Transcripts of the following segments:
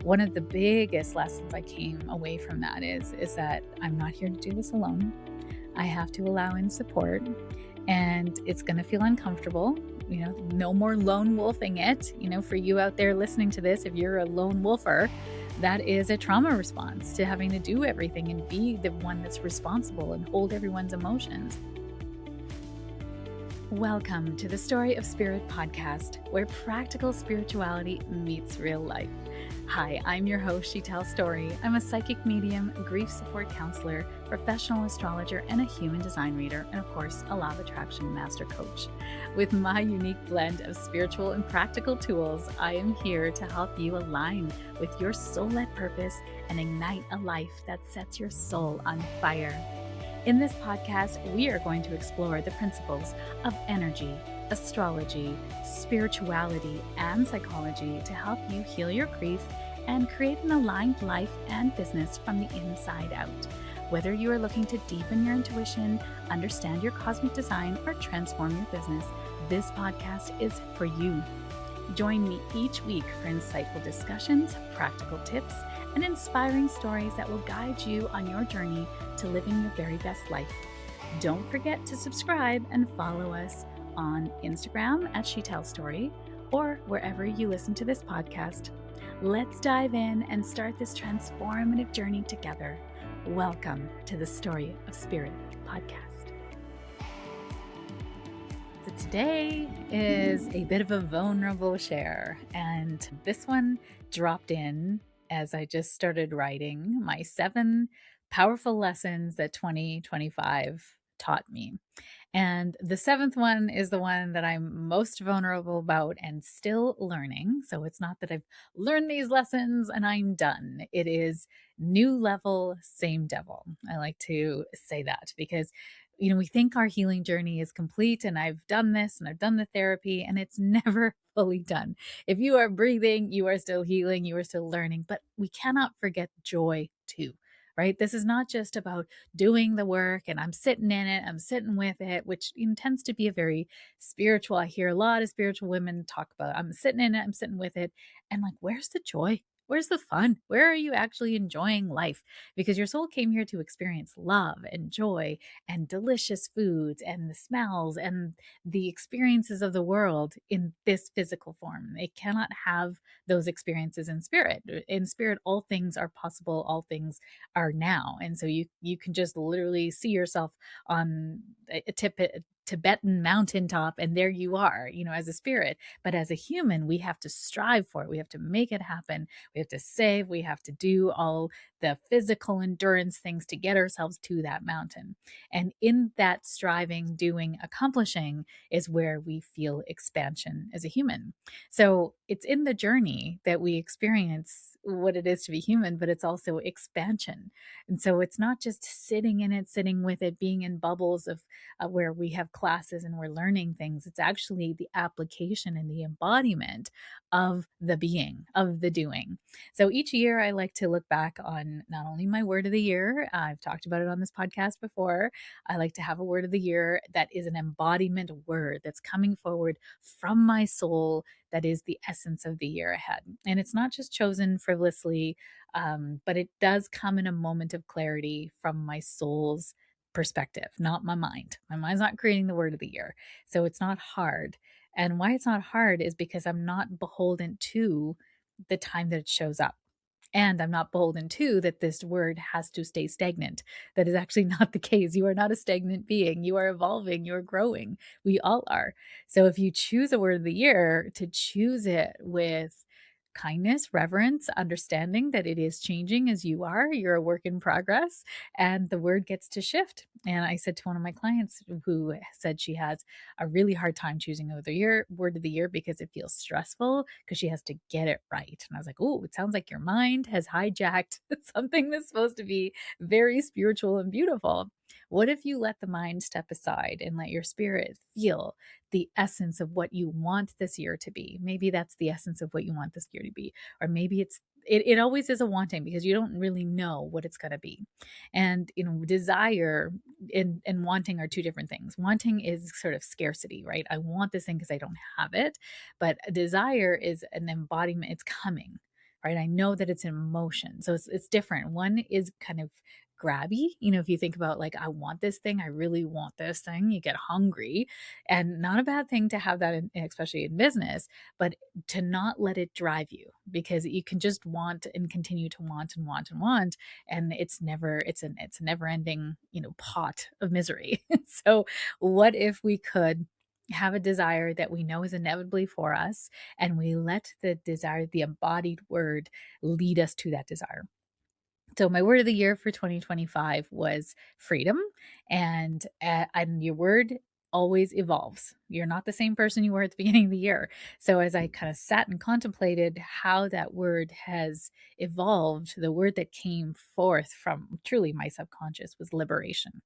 one of the biggest lessons I came away from that is that I'm not here to do this alone. I have to allow in support, and it's going to feel uncomfortable. No more lone wolfing it. For you out there listening to this, if you're a lone wolfer, that is a trauma response to having to do everything and be the one that's responsible and hold everyone's emotions. Welcome to the Story of Spirit podcast, where practical spirituality meets real life. Hi, I'm your host, Sheetal Story. I'm a psychic medium, grief support counselor, professional astrologer, and a human design reader, and of course, a law of attraction master coach. With my unique blend of spiritual and practical tools, I am here to help you align with your soul-led purpose and ignite a life that sets your soul on fire. In this podcast, we are going to explore the principles of energy, astrology, spirituality, and psychology to help you heal your grief and create an aligned life and business from the inside out. Whether you are looking to deepen your intuition, understand your cosmic design, or transform your business, this podcast is for you. Join me each week for insightful discussions, practical tips, and inspiring stories that will guide you on your journey to living your very best life. Don't forget to subscribe and follow us on Instagram at Sheetal Story or wherever you listen to this podcast. Let's dive in and start this transformative journey together. Welcome to the Story of Spirit podcast. So today is a bit of a vulnerable share, and this one dropped in as I just started writing my 7 powerful lessons that 2025 taught me. And the 7th one is the one that I'm most vulnerable about and still learning. So it's not that I've learned these lessons and I'm done. It is new level, same devil. I like to say that because we think our healing journey is complete and I've done this and I've done the therapy, and it's never fully done. If you are breathing, you are still healing, you are still learning, but we cannot forget joy too, right? This is not just about doing the work and I'm sitting in it, I'm sitting with it, which tends to be a very spiritual. I hear a lot of spiritual women talk about, I'm sitting in it, I'm sitting with it. And like, where's the joy? Where's the fun? Where are you actually enjoying life? Because your soul came here to experience love and joy and delicious foods and the smells and the experiences of the world in this physical form. It cannot have those experiences in spirit. In spirit, all things are possible, all things are now. And so you can just literally see yourself on a Tibetan mountaintop, and there you are, as a spirit. But as a human, we have to strive for it. We have to make it happen. We have to save. We have to do all the physical endurance things to get ourselves to that mountain. And in that striving, doing, accomplishing is where we feel expansion as a human. So it's in the journey that we experience what it is to be human, but it's also expansion. And so it's not just sitting in it, sitting with it, being in bubbles of where we have classes and we're learning things. It's actually the application and the embodiment of the being, of the doing. So each year I like to look back on not only my word of the year, I've talked about it on this podcast before. I like to have a word of the year that is an embodiment word that's coming forward from my soul, that is the essence of the year ahead. And it's not just chosen frivolously, but it does come in a moment of clarity from my soul's perspective, not my mind. My mind's not creating the word of the year. So it's not hard. And why it's not hard is because I'm not beholden to the time that it shows up. And I'm not beholden to that this word has to stay stagnant. That is actually not the case. You are not a stagnant being. You are evolving, you're growing. We all are. So if you choose a word of the year, to choose it with kindness, reverence, understanding that it is changing as you are. You're a work in progress, and the word gets to shift. And I said to one of my clients who said she has a really hard time choosing word of the year because it feels stressful because she has to get it right. And I was like, oh, it sounds like your mind has hijacked something that's supposed to be very spiritual and beautiful. What if you let the mind step aside and let your spirit feel the essence of what you want this year to be? Maybe that's the essence of what you want this year to be. Or maybe it always is a wanting, because you don't really know what it's going to be. And, desire and wanting are two different things. Wanting is sort of scarcity, right? I want this thing because I don't have it. But a desire is an embodiment. It's coming. right? I know that it's an emotion. So it's different. One is kind of grabby. If you think about like, I want this thing, I really want this thing, you get hungry. And not a bad thing to have that, especially in business, but to not let it drive you, because you can just want and continue to want and want and want. And it's a never ending, pot of misery. So what if we could have a desire that we know is inevitably for us, and we let the desire, the embodied word, lead us to that desire? So my word of the year for 2025 was freedom, and your word always evolves. You're not the same person you were at the beginning of the year. So as I kind of sat and contemplated how that word has evolved, the word that came forth from truly my subconscious was liberation.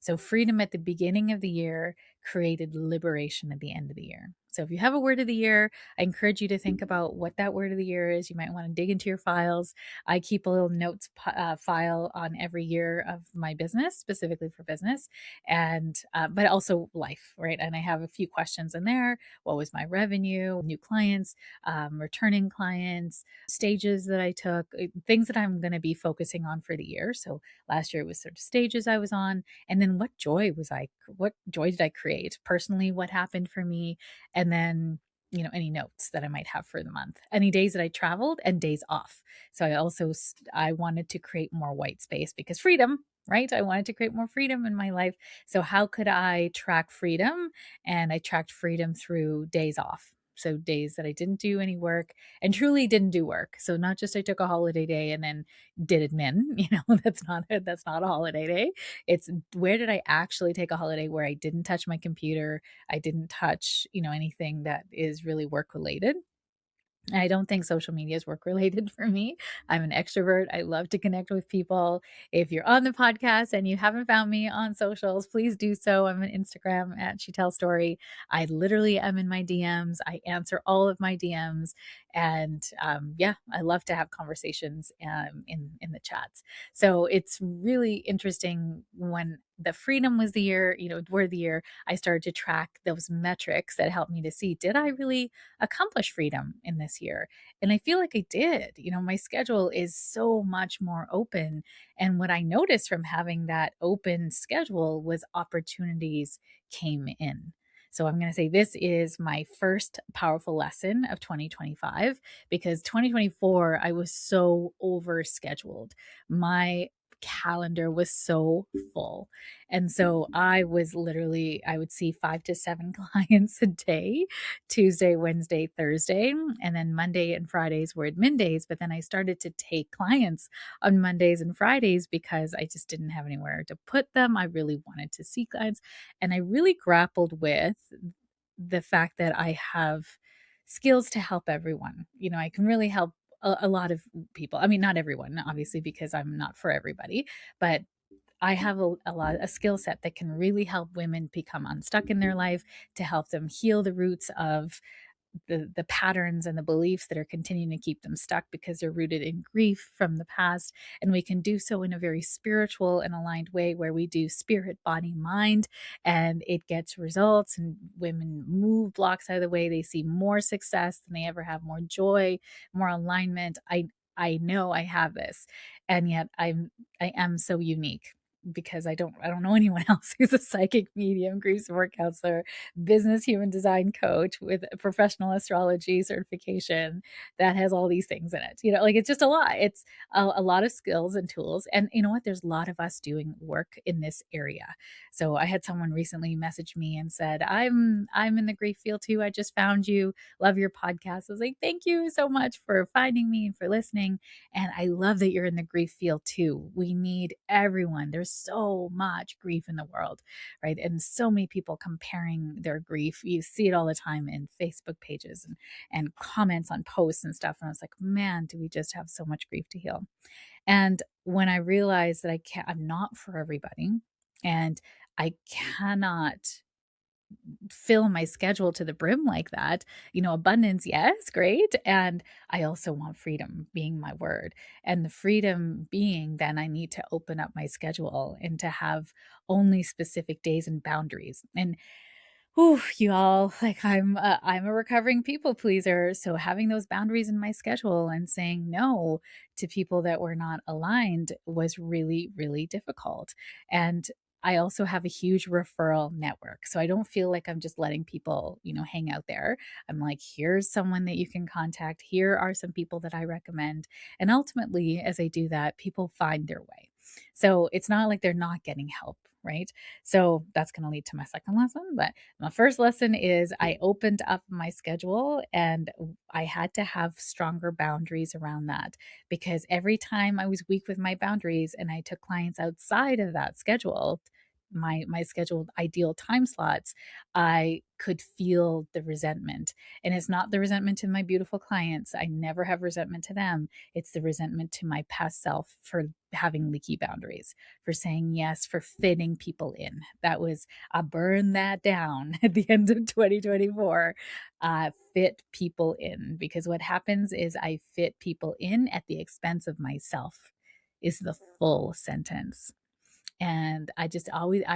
So freedom at the beginning of the year created liberation at the end of the year. So if you have a word of the year, I encourage you to think about what that word of the year is. You might want to dig into your files. I keep a little notes file on every year of my business, specifically for business, and but also life, right? And I have a few questions in there. What was my revenue? New clients, returning clients, stages that I took, things that I'm going to be focusing on for the year. So last year it was sort of stages I was on, and then what joy did I create personally? What happened for me? And then, any notes that I might have for the month, any days that I traveled, and days off. So I wanted to create more white space, because freedom, right? I wanted to create more freedom in my life. So how could I track freedom? And I tracked freedom through days off. So days that I didn't do any work and truly didn't do work. So not just I took a holiday day and then did admin, that's not a holiday day. It's, where did I actually take a holiday where I didn't touch my computer? I didn't touch, anything that is really work related. I don't think social media is work related for me. I'm an extrovert. I love to connect with people. If you're on the podcast and you haven't found me on socials, please do so. I'm on Instagram at Sheetal Story. I literally am in my DMs. I answer all of my DMs, and yeah, I love to have conversations in the chats. So it's really interesting. When the freedom was the year, word of the year, I started to track those metrics that helped me to see, did I really accomplish freedom in this year? And I feel like I did. My schedule is so much more open. And what I noticed from having that open schedule was opportunities came in. So I'm going to say this is my first powerful lesson of 2025, because 2024, I was so overscheduled. My calendar was so full. And so I would see 5 to 7 clients a day, Tuesday, Wednesday, Thursday, and then Monday and Fridays were admin days. But then I started to take clients on Mondays and Fridays because I just didn't have anywhere to put them. I really wanted to see clients. And I really grappled with the fact that I have skills to help everyone. I can really help a lot of people. I mean, not everyone, obviously, because I'm not for everybody, but I have a skill set that can really help women become unstuck in their life, to help them heal the roots of the patterns and the beliefs that are continuing to keep them stuck, because they're rooted in grief from the past. And we can do so in a very spiritual and aligned way, where we do spirit, body, mind, and it gets results, and women move blocks out of the way. They see more success than they ever have, more joy, more alignment. I know I have this, and yet I am so unique, because I don't know anyone else who's a psychic medium, grief support counselor, business human design coach with a professional astrology certification that has all these things in it. Like, it's just a lot. It's a lot of skills and tools. And you know what? There's a lot of us doing work in this area. So I had someone recently message me and said, I'm in the grief field too. I just found you. Love your podcast. I was like, thank you so much for finding me and for listening. And I love that you're in the grief field too. We need everyone. There's so much grief in the world, right? And so many people comparing their grief. You see it all the time in Facebook pages and comments on posts and stuff. And I was like, man, do we just have so much grief to heal? And when I realized that I'm not for everybody, and I cannot fill my schedule to the brim like that. Abundance, yes, great. And I also want freedom being my word. And the freedom being, then I need to open up my schedule and to have only specific days and boundaries. And Ooh, you all, like I'm a recovering people pleaser, so having those boundaries in my schedule and saying no to people that were not aligned was really, really difficult. And I also have a huge referral network. So I don't feel like I'm just letting people, hang out there. I'm like, here's someone that you can contact. Here are some people that I recommend. And ultimately, as I do that, people find their way. So it's not like they're not getting help, right? So that's going to lead to my second lesson. But my first lesson is I opened up my schedule and I had to have stronger boundaries around that, because every time I was weak with my boundaries and I took clients outside of that schedule, my scheduled ideal time slots, I could feel the resentment. And it's not the resentment in my beautiful clients. I never have resentment to them. It's the resentment to my past self for having leaky boundaries, for saying yes, for fitting people in. I burned that down at the end of 2024. Fit people in, because what happens is I fit people in at the expense of myself, is the full sentence. And I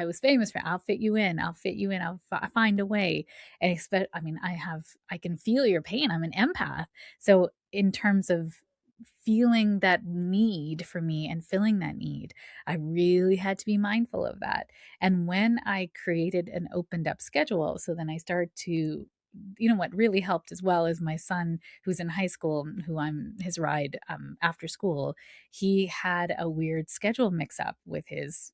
was famous for, I'll fit you in, I'll fit you in, find a way. And expect, I mean, I can feel your pain. I'm an empath. So, in terms of feeling that need for me and filling that need, I really had to be mindful of that. And when I created an opened up schedule, so then I started to, what really helped as well is my son, who's in high school, who I'm his ride after school. He had a weird schedule mix up with his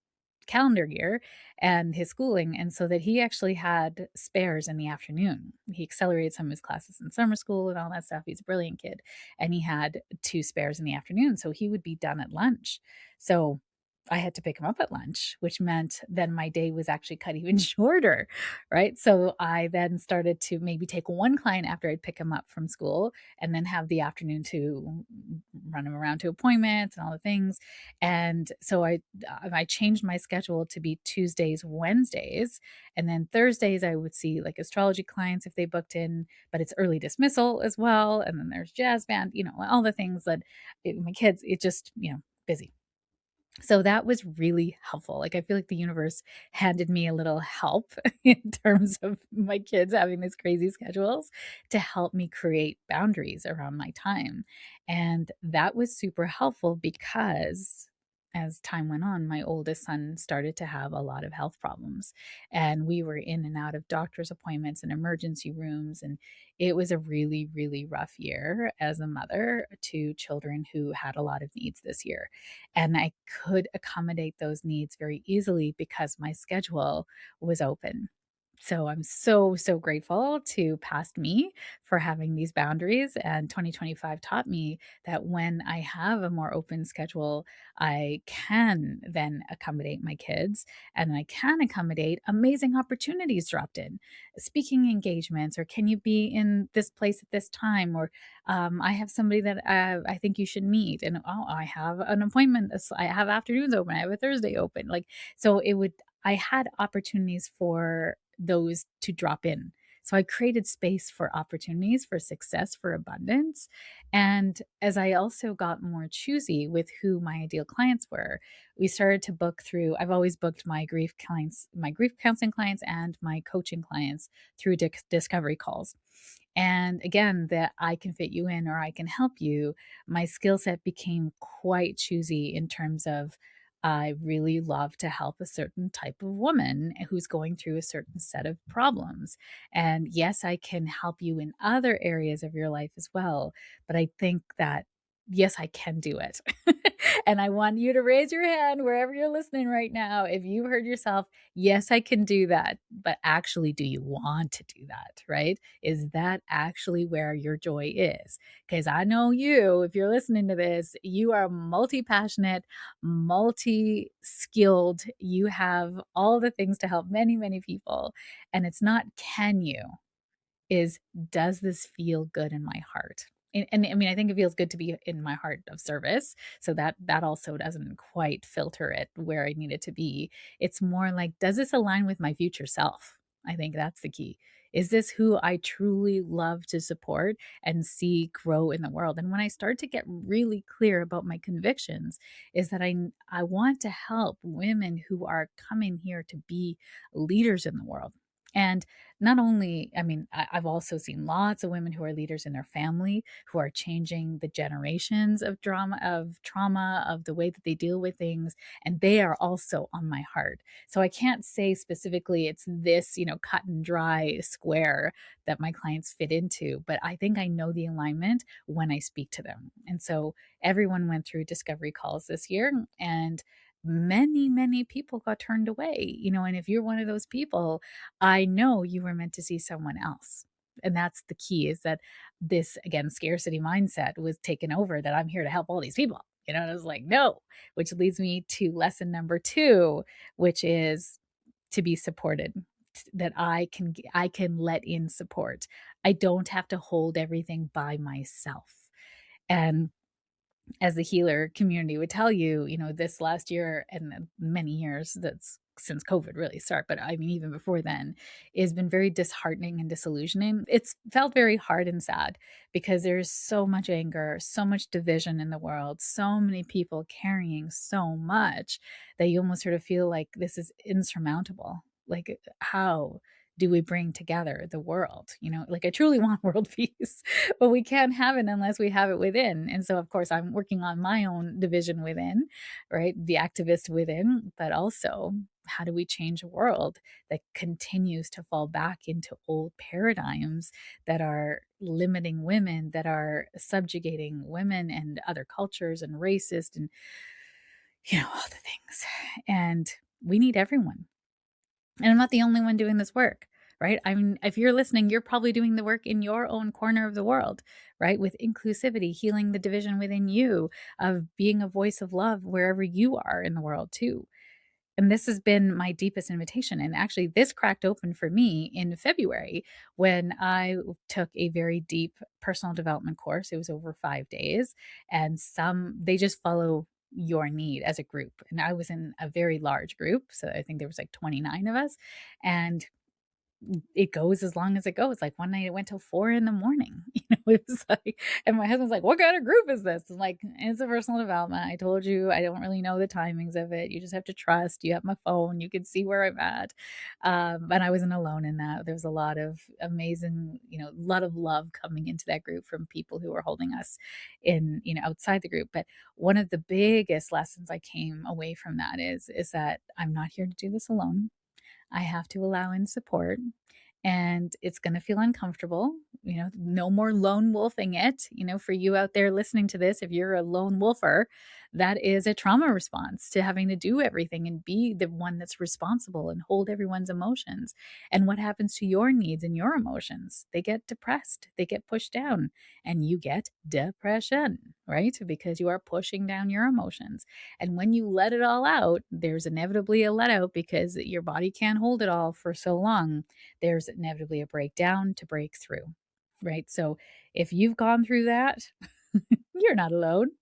calendar year and his schooling, and so that he actually had spares in the afternoon. He accelerated some of his classes in summer school and all that stuff. He's a brilliant kid, and he had two spares in the afternoon, so he would be done at lunch. So I had to pick him up at lunch, which meant then my day was actually cut even shorter, right? So I then started to maybe take one client after I'd pick him up from school, and then have the afternoon to run him around to appointments and all the things. And so I changed my schedule to be Tuesdays, Wednesdays, and then Thursdays I would see like astrology clients if they booked in, but it's early dismissal as well. And then there's jazz band, all the things that my kids, it just, busy. So that was really helpful. Like, I feel like the universe handed me a little help in terms of my kids having these crazy schedules to help me create boundaries around my time. And that was super helpful because as time went on, my oldest son started to have a lot of health problems. And we were in and out of doctor's appointments and emergency rooms. And it was a really, really rough year as a mother to children who had a lot of needs this year. And I could accommodate those needs very easily because my schedule was open. So I'm so, so grateful to past me for having these boundaries. And 2025 taught me that when I have a more open schedule, I can then accommodate my kids, and I can accommodate amazing opportunities dropped in, speaking engagements, or can you be in this place at this time? Or I have somebody that I think you should meet. And oh, I have an appointment. I have afternoons open. I have a Thursday open. Like, so I had opportunities for those to drop in. So I created space for opportunities, for success, for abundance. And as I also got more choosy with who my ideal clients were, we started to book through. I've always booked my grief clients, my grief counseling clients, and my coaching clients through discovery calls. And again, that I can fit you in or I can help you, my skill set became quite choosy in terms of I really love to help a certain type of woman who's going through a certain set of problems. And yes, I can help you in other areas of your life as well. But I think that, yes, I can do it. And I want you to raise your hand wherever you're listening right now. If you heard yourself, yes, I can do that. But actually, do you want to do that? Right? Is that actually where your joy is? Because I know you, if you're listening to this, you are multi passionate, multi skilled. You have all the things to help many, many people. And it's not, can you? Is, does this feel good in my heart? And I mean, I think it feels good to be in my heart of service. So that also doesn't quite filter it where I need it to be. It's more like, does this align with my future self? I think that's the key. Is this who I truly love to support and see grow in the world? And when I start to get really clear about my convictions, is that I want to help women who are coming here to be leaders in the world. And not only, I mean, I've also seen lots of women who are leaders in their family who are changing the generations of trauma, of the way that they deal with things. And they are also on my heart. So I can't say specifically it's this, cut and dry square that my clients fit into, but I think I know the alignment when I speak to them. And so everyone went through discovery calls this year, and many people got turned away, and if you're one of those people, I know you were meant to see someone else. And that's the key, is that this, again, scarcity mindset was taken over, that I'm here to help all these people. And I was like, no, which leads me to lesson number 2, which is to be supported, that I can let in support. I don't have to hold everything by myself. And as the healer community would tell you, this last year and the many years that's since COVID really started, but I mean, even before then, has been very disheartening and disillusioning. It's felt very hard and sad because there's so much anger, so much division in the world, so many people carrying so much that you almost sort of feel like this is insurmountable. Like, how do we bring together the world? Like, I truly want world peace, but we can't have it unless we have it within. And so, of course, I'm working on my own division within, right? The activist within, but also, how do we change a world that continues to fall back into old paradigms that are limiting women, that are subjugating women and other cultures and racist and, all the things. And we need everyone. And I'm not the only one doing this work, right? I mean, if you're listening, you're probably doing the work in your own corner of the world, right? With inclusivity, healing the division within you, of being a voice of love wherever you are in the world, too. And this has been my deepest invitation. And actually, this cracked open for me in February when I took a very deep personal development course. It was over 5 days, and they just follow your need as a group. And I was in a very large group. So I think there was like 29 of us. And it goes as long as it goes. Like, one night it went till 4 a.m. It was like, and my husband's like, what kind of group is this? I'm like, it's a personal development. I told you, I don't really know the timings of it. You just have to trust. You have my phone. You can see where I'm at. And I wasn't alone in that. There was a lot of amazing, a lot of love coming into that group from people who were holding us in, outside the group. But one of the biggest lessons I came away from that is that I'm not here to do this alone. I have to allow in support, and it's going to feel uncomfortable. No more lone wolfing it. For you out there listening to this, if you're a lone wolfer, that is a trauma response to having to do everything and be the one that's responsible and hold everyone's emotions. And what happens to your needs and your emotions? They get depressed, they get pushed down, and you get depression, right? Because you are pushing down your emotions. And when you let it all out, there's inevitably a let out, because your body can't hold it all for so long. There's inevitably a breakdown to break through, right? So if you've gone through that, you're not alone.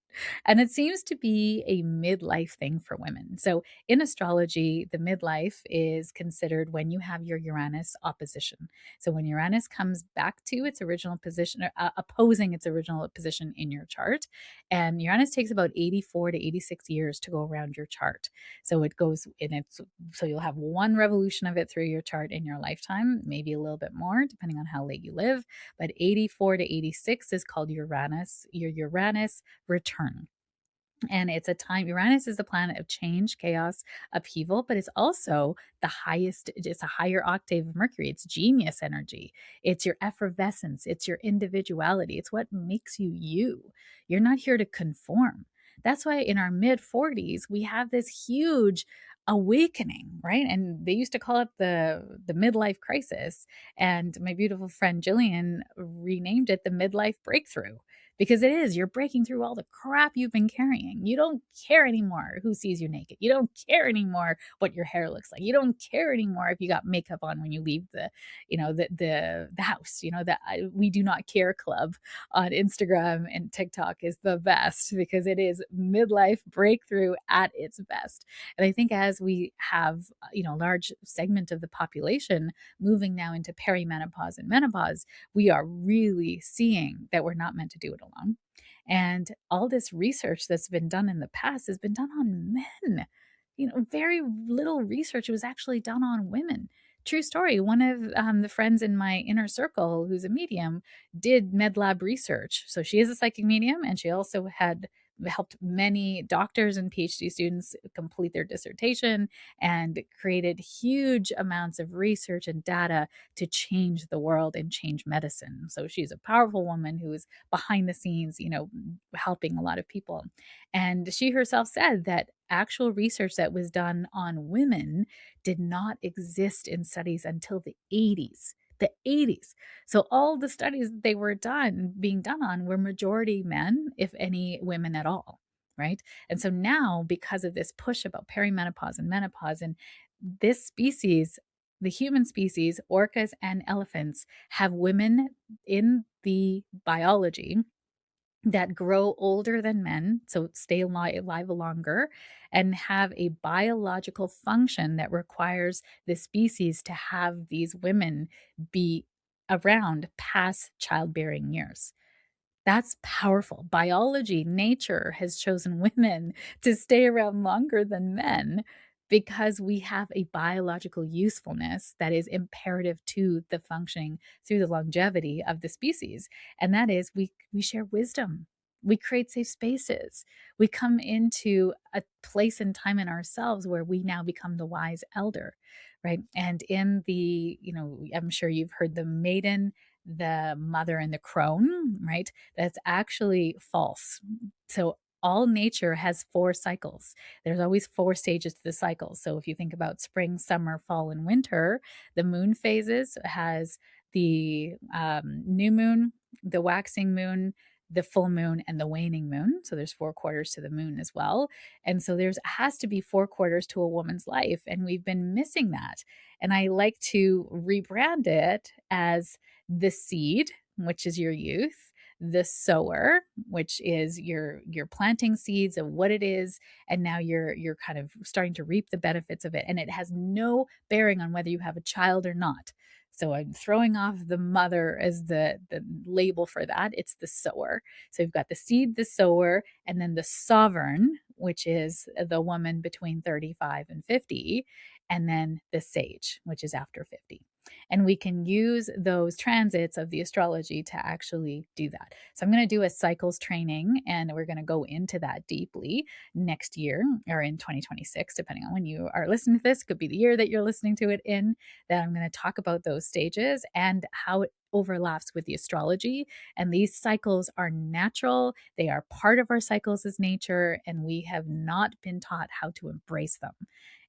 And it seems to be a midlife thing for women. So in astrology, the midlife is considered when you have your Uranus opposition. So when Uranus comes back to its original position, or opposing its original position in your chart, and Uranus takes about 84 to 86 years to go around your chart. So it goes in its, so you'll have one revolution of it through your chart in your lifetime, maybe a little bit more, depending on how late you live. But 84 to 86 is called your Uranus return. And it's a time, Uranus is the planet of change, chaos, upheaval, but it's also it's a higher octave of Mercury. It's genius energy. It's your effervescence. It's your individuality. It's what makes you you. You're not here to conform. That's why in our mid 40s, we have this huge awakening, right? And they used to call it the midlife crisis. And my beautiful friend Jillian renamed it the midlife breakthrough, because it is, you're breaking through all the crap you've been carrying. You don't care anymore who sees you naked. You don't care anymore what your hair looks like. You don't care anymore if you got makeup on when you leave the house. That we do not care club on Instagram and TikTok is the best, because it is midlife breakthrough at its best. And I think as we have, a large segment of the population moving now into perimenopause and menopause, we are really seeing that we're not meant to do it alone. And all this research that's been done in the past has been done on men. Very little research was actually done on women, True story. One of the friends in my inner circle who's a medium did med lab research. So she is a psychic medium, and she also had helped many doctors and PhD students complete their dissertation and created huge amounts of research and data to change the world and change medicine. So she's a powerful woman who is behind the scenes, helping a lot of people. And she herself said that actual research that was done on women did not exist in studies until the 80s. The 80s. So all the studies that they were being done on were majority men, if any women at all, right? And so now, because of this push about perimenopause and menopause, and this species, the human species, orcas and elephants, have women in the biology that grow older than men, so stay alive longer, and have a biological function that requires the species to have these women be around past childbearing years. That's powerful. Biology, nature has chosen women to stay around longer than men because we have a biological usefulness that is imperative to the functioning through the longevity of the species. And that is we share wisdom. We create safe spaces. We come into a place and time in ourselves where we now become the wise elder, right? And in I'm sure you've heard the maiden, the mother, and the crone, right? That's actually false. So all nature has 4 cycles. There's always 4 stages to the cycle. So if you think about spring, summer, fall, and winter, the moon phases has the new moon, the waxing moon, the full moon, and the waning moon. So there's 4 quarters to the moon as well. And so there's has to be 4 quarters to a woman's life, and we've been missing that. And I like to rebrand it as the seed, which is your youth, the sower, which is you're planting seeds of what it is, and now you're kind of starting to reap the benefits of it, and it has no bearing on whether you have a child or not. So I'm throwing off the mother as the label for that. It's the sower. So you've got the seed, the sower, and then the sovereign, which is the woman between 35 and 50, and then the sage, which is after 50. And we can use those transits of the astrology to actually do that. So I'm going to do a cycles training, and we're going to go into that deeply next year or in 2026, depending on when you are listening to this. Could be the year that you're listening to it in. That I'm going to talk about those stages and how it overlaps with the astrology. And these cycles are natural. They are part of our cycles as nature, and we have not been taught how to embrace them.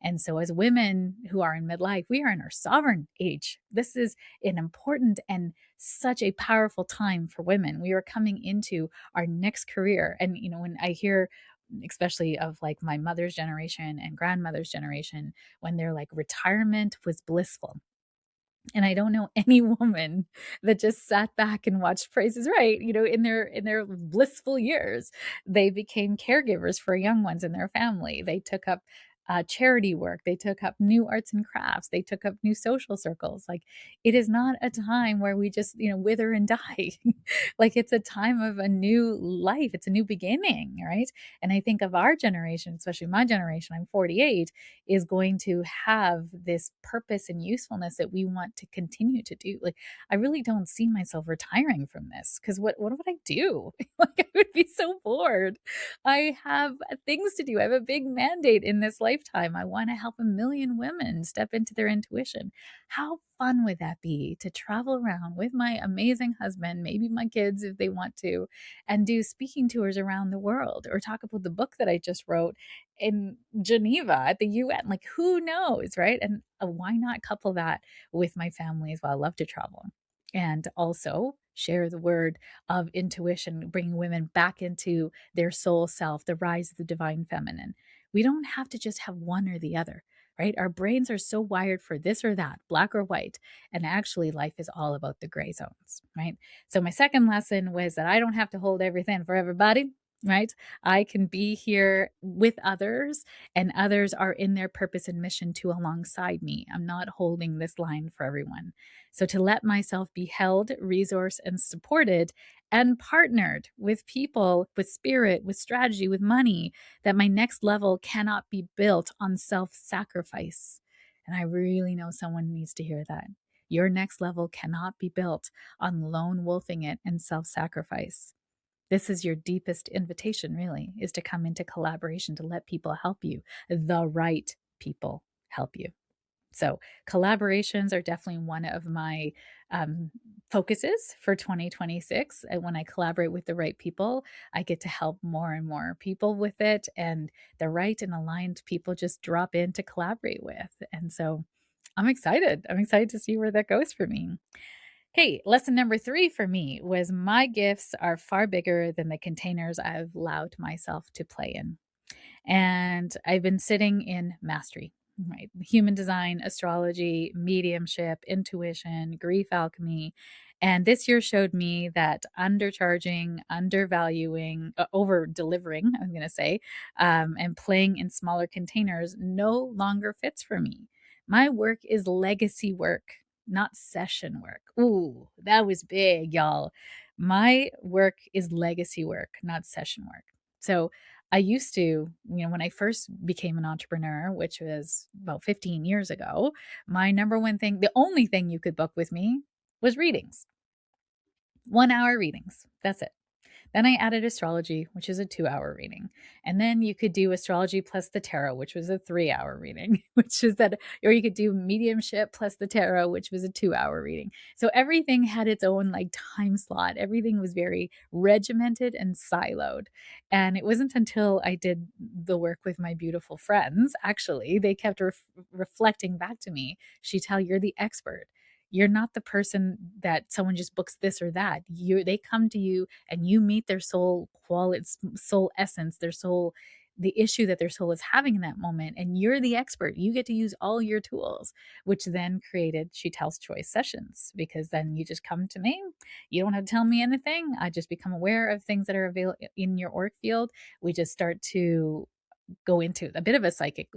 And so, as women who are in midlife, we are in our sovereign age. This is an important and such a powerful time for women. We are coming into our next career. And, when I hear, especially of like my mother's generation and grandmother's generation, when they're like, retirement was blissful. And I don't know any woman that just sat back and watched Price is Right, in their blissful years. They became caregivers for young ones in their family. They took up charity work. They took up new arts and crafts. They took up new social circles. Like, it is not a time where we just, wither and die. Like, it's a time of a new life. It's a new beginning, right? And I think of our generation, especially my generation, I'm 48, is going to have this purpose and usefulness that we want to continue to do. Like, I really don't see myself retiring from this, because what would I do? Like, I would be so bored. I have things to do. I have a big mandate in this lifetime. I want to help a million women step into their intuition. How fun would that be to travel around with my amazing husband, maybe my kids if they want to, and do speaking tours around the world, or talk about the book that I just wrote in Geneva at the UN? Like, who knows, right? And why not couple that with my family as well? I love to travel. And also share the word of intuition, bringing women back into their soul self, the rise of the divine feminine. We don't have to just have one or the other, right? Our brains are so wired for this or that, black or white. And actually, life is all about the gray zones, right? So, my second lesson was that I don't have to hold everything for everybody. Right? I can be here with others, and others are in their purpose and mission to alongside me. I'm not holding this line for everyone. So, to let myself be held, resourced, and supported, and partnered with people, with spirit, with strategy, with money, that my next level cannot be built on self sacrifice. And I really know someone needs to hear that. Your next level cannot be built on lone wolfing it and self sacrifice. This is your deepest invitation, really, is to come into collaboration, to let people help you, the right people help you. So collaborations are definitely one of my um, focuses for 2026. And when I collaborate with the right people, I get to help more and more people with it. And the right and aligned people just drop in to collaborate with. And so I'm excited. I'm excited to see where that goes for me. Okay, lesson number 3 for me was my gifts are far bigger than the containers I've allowed myself to play in. And I've been sitting in mastery, right? Human design, astrology, mediumship, intuition, grief alchemy. And this year showed me that undercharging, undervaluing, over delivering, I'm going to say, and playing in smaller containers no longer fits for me. My work is legacy work, not session work. Ooh, that was big, y'all. My work is legacy work, not session work. So I used to, when I first became an entrepreneur, which was about 15 years ago, my number one thing, the only thing you could book with me was readings, 1 hour readings. That's it. Then I added astrology, which is a 2 hour reading. And then you could do astrology plus the tarot, which was a 3 hour reading, which is that, or you could do mediumship plus the tarot, which was a 2 hour reading. So everything had its own like time slot. Everything was very regimented and siloed. And it wasn't until I did the work with my beautiful friends, actually, they kept reflecting back to me, Sheetal, you're the expert. You're not the person that someone just books this or that. They come to you and you meet their soul quality, soul essence, their soul, the issue that their soul is having in that moment, and you're the expert. You get to use all your tools, which then created She Tells Choice sessions, because then you just come to me. You don't have to tell me anything. I just become aware of things that are available in your org field. We just start to go into a bit of a psychic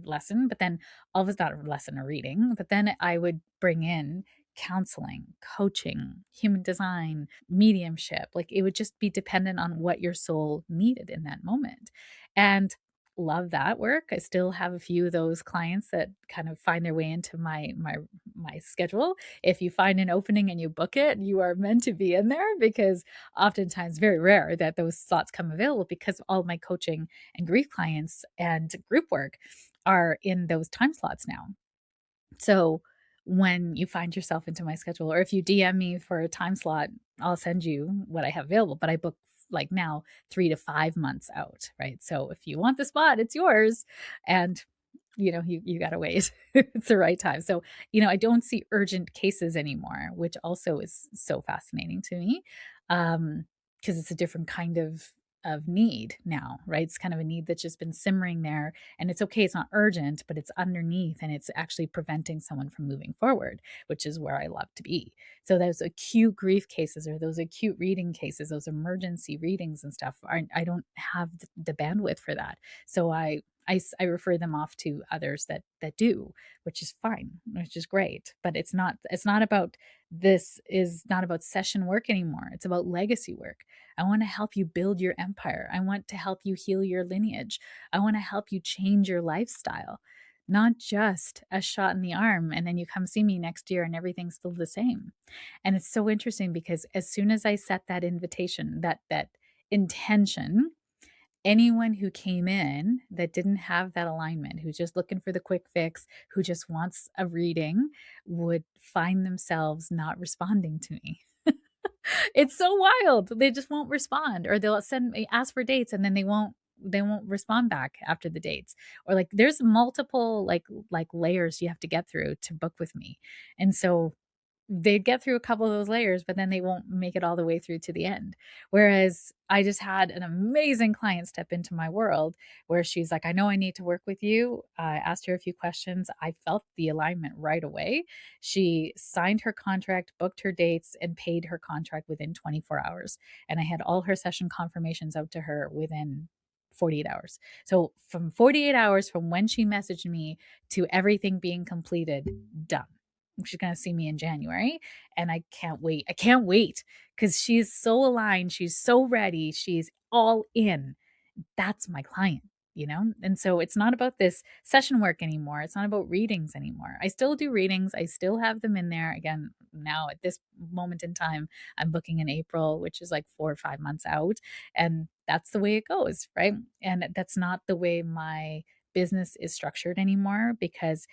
lesson, but then all of it's not a lesson or reading, but then I would bring in counseling, coaching, human design, mediumship. Like it would just be dependent on what your soul needed in that moment. And love that work. I still have a few of those clients that kind of find their way into my schedule. If you find an opening and you book it, you are meant to be in there, because oftentimes very rare that those slots come available, because all my coaching and grief clients and group work are in those time slots now. So when you find yourself into my schedule, or if you DM me for a time slot, I'll send you what I have available. But I book like now 3 to 5 months out, right? So if you want the spot, it's yours. And you got to wait. It's the right time. So, I don't see urgent cases anymore, which also is so fascinating to me. Because it's a different kind of need now, right? It's kind of a need that's just been simmering there, and it's okay. It's not urgent, but it's underneath, and it's actually preventing someone from moving forward, which is where I love to be. So those acute grief cases, or those acute reading cases, those emergency readings and stuff, I don't have the bandwidth for that. So I refer them off to others that do, which is fine, which is great. But it's not about, this is not about session work anymore. It's about legacy work. I want to help you build your empire. I want to help you heal your lineage. I want to help you change your lifestyle, not just a shot in the arm and then you come see me next year and everything's still the same. And it's so interesting, because as soon as I set that invitation, that intention, anyone who came in that didn't have that alignment, who's just looking for the quick fix, who just wants a reading, would find themselves not responding to me. It's so wild. They just won't respond, or they'll ask for dates and then they won't respond back after the dates. Or like there's multiple like layers you have to get through to book with me. And so they'd get through a couple of those layers, but then they won't make it all the way through to the end. Whereas I just had an amazing client step into my world where she's like, I know I need to work with you. I asked her a few questions. I felt the alignment right away. She signed her contract, booked her dates, and paid her contract within 24 hours. And I had all her session confirmations out to her within 48 hours. So from 48 hours from when she messaged me to everything being completed, done. She's going to see me in January, and I can't wait. I can't wait, because she's so aligned. She's so ready. She's all in. That's my client. And so it's not about this session work anymore. It's not about readings anymore. I still do readings. I still have them in there. Again, now at this moment in time, I'm booking in April, which is like 4 or 5 months out. And that's the way it goes, right? And that's not the way my business is structured anymore, because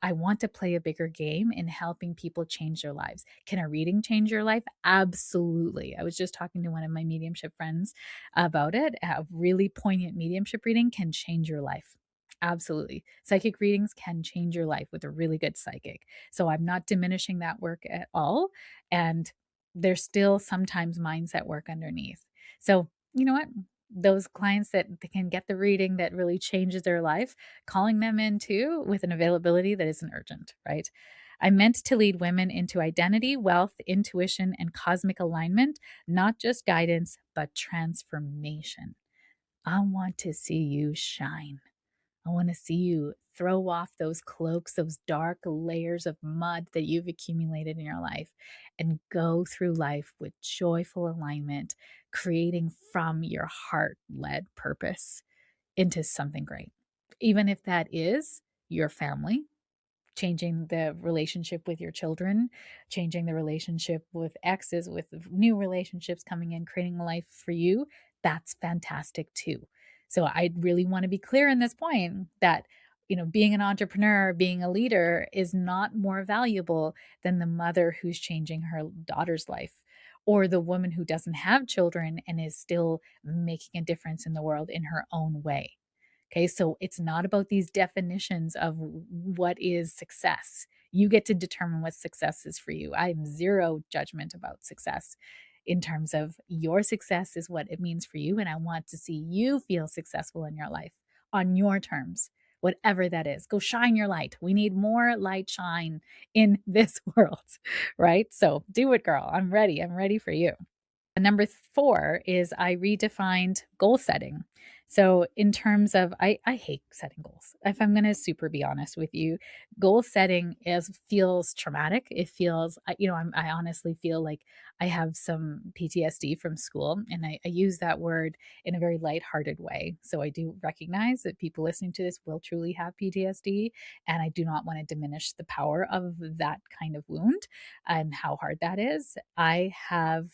I want to play a bigger game in helping people change their lives. Can a reading change your life? Absolutely. I was just talking to one of my mediumship friends about it. A really poignant mediumship reading can change your life. Absolutely. Psychic readings can change your life with a really good psychic. So I'm not diminishing that work at all. And there's still sometimes mindset work underneath. So, you know what? Those clients that they can get the reading that really changes their life, calling them in too with an availability that isn't urgent, right? I meant to lead women into identity, wealth, intuition, and cosmic alignment, not just guidance, but transformation. I want to see you shine. I want to see you throw off those cloaks, those dark layers of mud that you've accumulated in your life, and go through life with joyful alignment, creating from your heart led purpose into something great. Even if that is your family, changing the relationship with your children, changing the relationship with exes, with new relationships coming in, creating a life for you, that's fantastic too. So I really want to be clear in this point that being an entrepreneur, being a leader is not more valuable than the mother who's changing her daughter's life, or the woman who doesn't have children and is still making a difference in the world in her own way. Okay, so it's not about these definitions of what is success. You get to determine what success is for you. I am zero judgment about success in terms of your success is what it means for you. And I want to see you feel successful in your life on your terms, whatever that is. Go shine your light. We need more light shine in this world, right? So do it, girl. I'm ready. I'm ready for you. Number 4 is I redefined goal setting. So in terms of I hate setting goals. If I'm going to super be honest with you, goal setting feels traumatic. It feels I honestly feel like I have some PTSD from school, and I use that word in a very lighthearted way. So I do recognize that people listening to this will truly have PTSD, and I do not want to diminish the power of that kind of wound and how hard that is. I have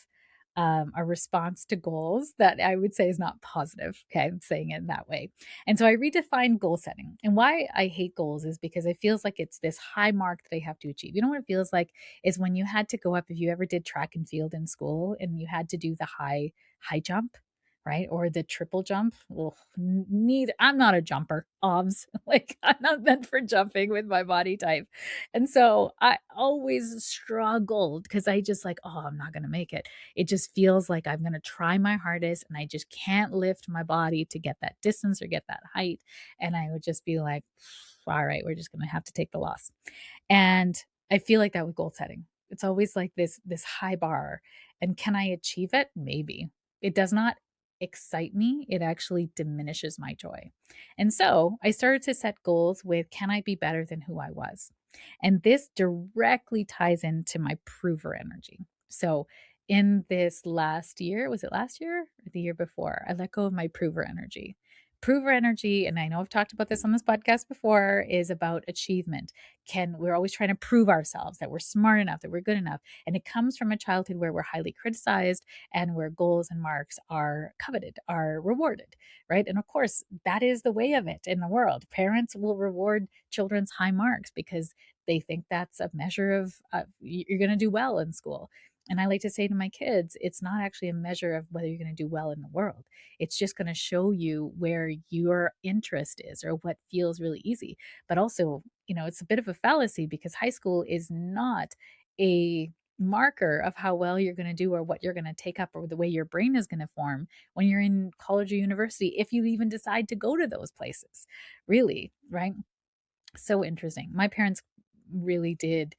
a response to goals that I would say is not positive. Okay, I'm saying it that way. And so I redefined goal setting. And why I hate goals is because it feels like it's this high mark that I have to achieve. You know what it feels like is when you had to go up, if you ever did track and field in school and you had to do the high jump, right? Or the triple jump. Well, neither I'm not a jumper, obs. Like I'm not meant for jumping with my body type. And so I always struggled because I just like, oh, I'm not gonna make it. It just feels like I'm going to try my hardest and I just can't lift my body to get that distance or get that height. And I would just be like, all right, we're just going to have to take the loss. And I feel like that with goal setting. It's always like this high bar. And can I achieve it? Maybe. It does not excite me. It actually diminishes my joy. And so I started to set goals with, can I be better than who I was? And this directly ties into my prover energy. So in this last year, was it last year or the year before? I let go of my prover energy. Prover energy, and I know I've talked about this on this podcast before, is about achievement. We're always trying to prove ourselves that we're smart enough, that we're good enough. And it comes from a childhood where we're highly criticized and where goals and marks are coveted, are rewarded, right? And of course, that is the way of it in the world. Parents will reward children's high marks because they think that's a measure of you're going to do well in school. And I like to say to my kids, it's not actually a measure of whether you're going to do well in the world. It's just going to show you where your interest is or what feels really easy. But also, it's a bit of a fallacy because high school is not a marker of how well you're going to do or what you're going to take up or the way your brain is going to form when you're in college or university, if you even decide to go to those places, really, right? So interesting. My parents really did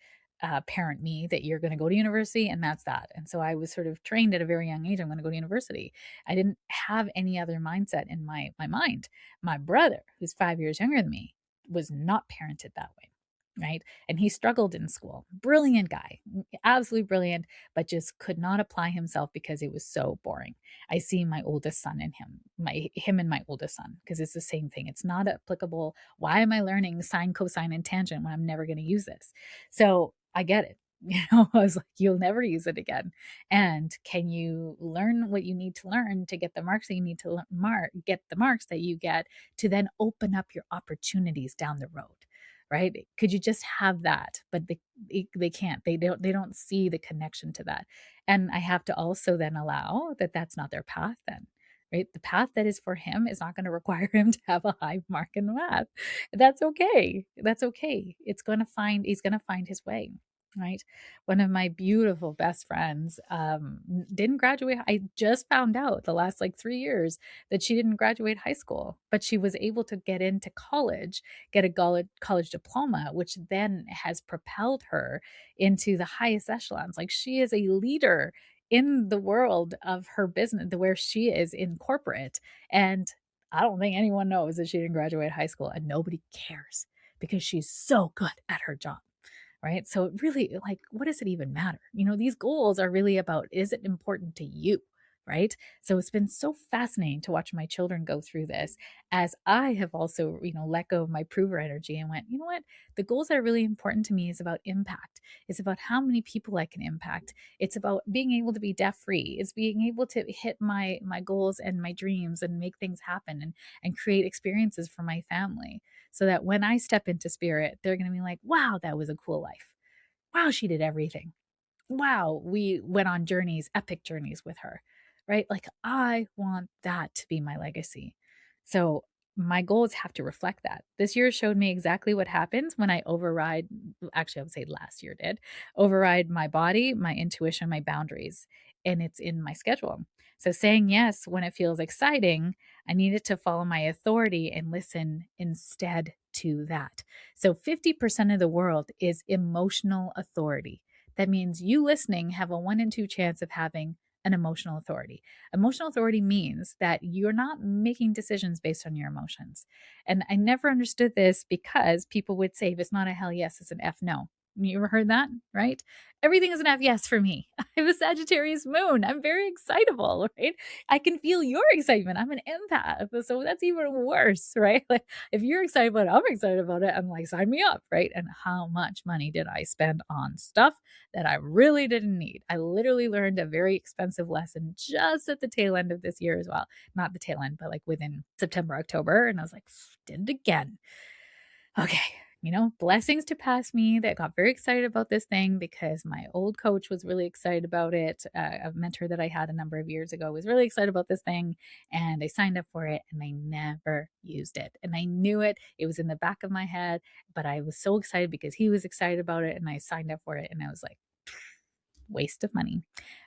parent me that you're going to go to university and that's that. And so I was sort of trained at a very young age. I'm going to go to university. I didn't have any other mindset in my mind. My brother, who's 5 years younger than me, was not parented that way. right? And he struggled in school. Brilliant guy, absolutely brilliant, but just could not apply himself because it was so boring. I see my oldest son in him, him and my oldest son, because it's the same thing. It's not applicable. Why am I learning sine, cosine, and tangent when I'm never going to use this? So I get it. I was like, you'll never use it again. And can you learn what you need to learn to get the marks that you need to get the marks that you get to then open up your opportunities down the road? Right? Could you just have that? But they can't. They don't see the connection to that. And I have to also then allow that that's not their path then. Right? The path that is for him is not going to require him to have a high mark in math. That's okay. That's okay. He's going to find his way. Right. One of my beautiful best friends didn't graduate. I just found out the last like 3 years that she didn't graduate high school, but she was able to get into college, get a college diploma, which then has propelled her into the highest echelons. Like she is a leader in the world of her business, where she is in corporate. And I don't think anyone knows that she didn't graduate high school, and nobody cares because she's so good at her job. Right. So it really, like, what does it even matter? These goals are really about, is it important to you? Right. So it's been so fascinating to watch my children go through this, as I have also, let go of my prover energy and went, you know what? The goals that are really important to me is about impact. It's about how many people I can impact. It's about being able to be debt free. It's being able to hit my goals and my dreams and make things happen, and create experiences for my family, so that when I step into spirit, they're going to be like, wow, that was a cool life. Wow, she did everything. Wow, we went on journeys, epic journeys with her, right? Like, I want that to be my legacy. So my goals have to reflect that. This year showed me exactly what happens when I override, actually, I would say last year did, override my body, my intuition, my boundaries, and it's in my schedule. So saying yes when it feels exciting, I needed to follow my authority and listen instead to that. So 50% of the world is emotional authority. That means you listening have a 1 in 2 chance of having an emotional authority. Emotional authority means that you're not making decisions based on your emotions. And I never understood this, because people would say, if it's not a hell yes, it's an F no. You ever heard that? Right? Everything is an F yes for me. I have a Sagittarius moon. I'm very excitable, right? I can feel your excitement. I'm an empath. So that's even worse, right? Like, if you're excited about it, I'm excited about it. I'm like, sign me up, right? And how much money did I spend on stuff that I really didn't need? I literally learned a very expensive lesson just at the tail end of this year as well. Not the tail end, but like within September, October. And I was like, did it again. Okay. Blessings to pass me, that got very excited about this thing because my old coach was really excited about it. A mentor that I had a number of years ago was really excited about this thing, and I signed up for it and I never used it. And I knew it. It was in the back of my head, but I was so excited because he was excited about it, and I signed up for it, and I was like, waste of money.